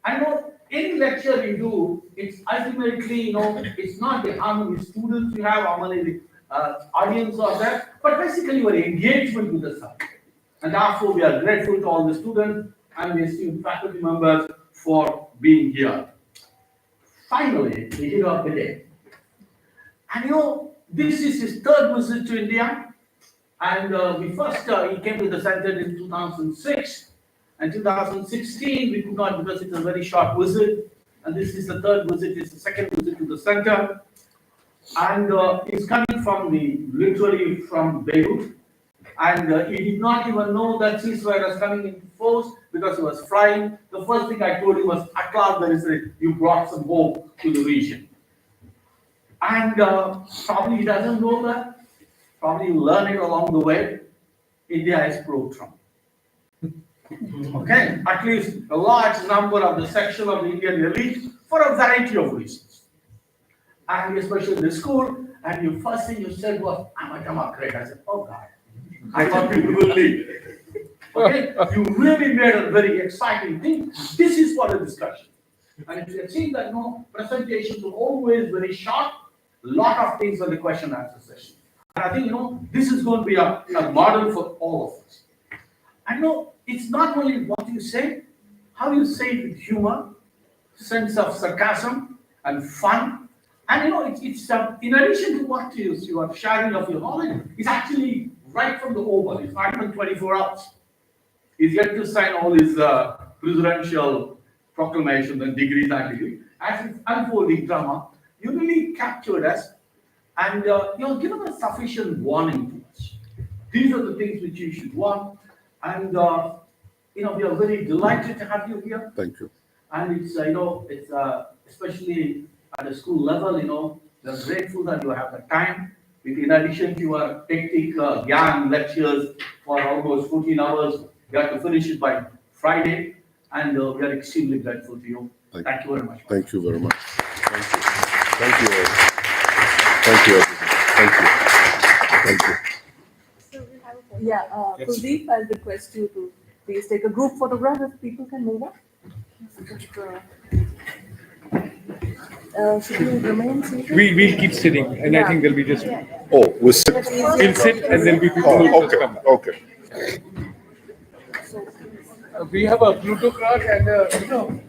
I know any lecture you do, it's ultimately, it's not the how many students you have, how many audience are there, but basically your engagement with the subject. And therefore, we are grateful to all the students and the esteemed faculty members for being here. Finally, the hero of the day. And this is his third visit to India. And he came to the center in 2006. And 2016, we could not, because it's a very short visit. And this is the third visit, it's the second visit to the center. And he's coming literally from Beirut. And he did not even know that ceasefire was coming into force because he was flying. The first thing I told him was, at last, you brought some hope to the region. And probably he doesn't know that. Probably he'll learn it along the way. India is pro-Trump. Okay, at least a large number of the section of the Indian elite for a variety of reasons. And especially in the school, and the first thing you said was, I'm a Democrat. I said, oh God. I thought you will leave. Okay, you really made a very exciting thing. This is for the discussion. And if you have seen that, presentations are always very short, a lot of things on the question and answer session. And I think, this is going to be a model for all of us. I know it's not only what you say, how you say it with humor, sense of sarcasm and fun. And it's in addition to what you are sharing of your knowledge, it's actually right from the oval. It's not even 24 hours. He's yet to sign all his presidential proclamations and degrees actually. As it's unfolding drama, you really captured us and you're given a sufficient warning to us. These are the things which you should want. And we are very delighted to have you here. Thank you. And it's especially at the school level, we're grateful that you have the time. In addition to your hectic GYAN lectures for almost 14 hours, you have to finish it by Friday, and we are extremely grateful to you. Thank you very much. Thank you very much. Thank you. Thank you. Thank you. Thank you. Thank you. Yeah, Kuldeep, I'll request you to please take a group photograph if people can move up. Should we remain seated? We'll keep sitting, and I think there'll be just. Oh, we'll sit. We'll sit, and there'll be people who will come back. Okay. We have a plutocrat and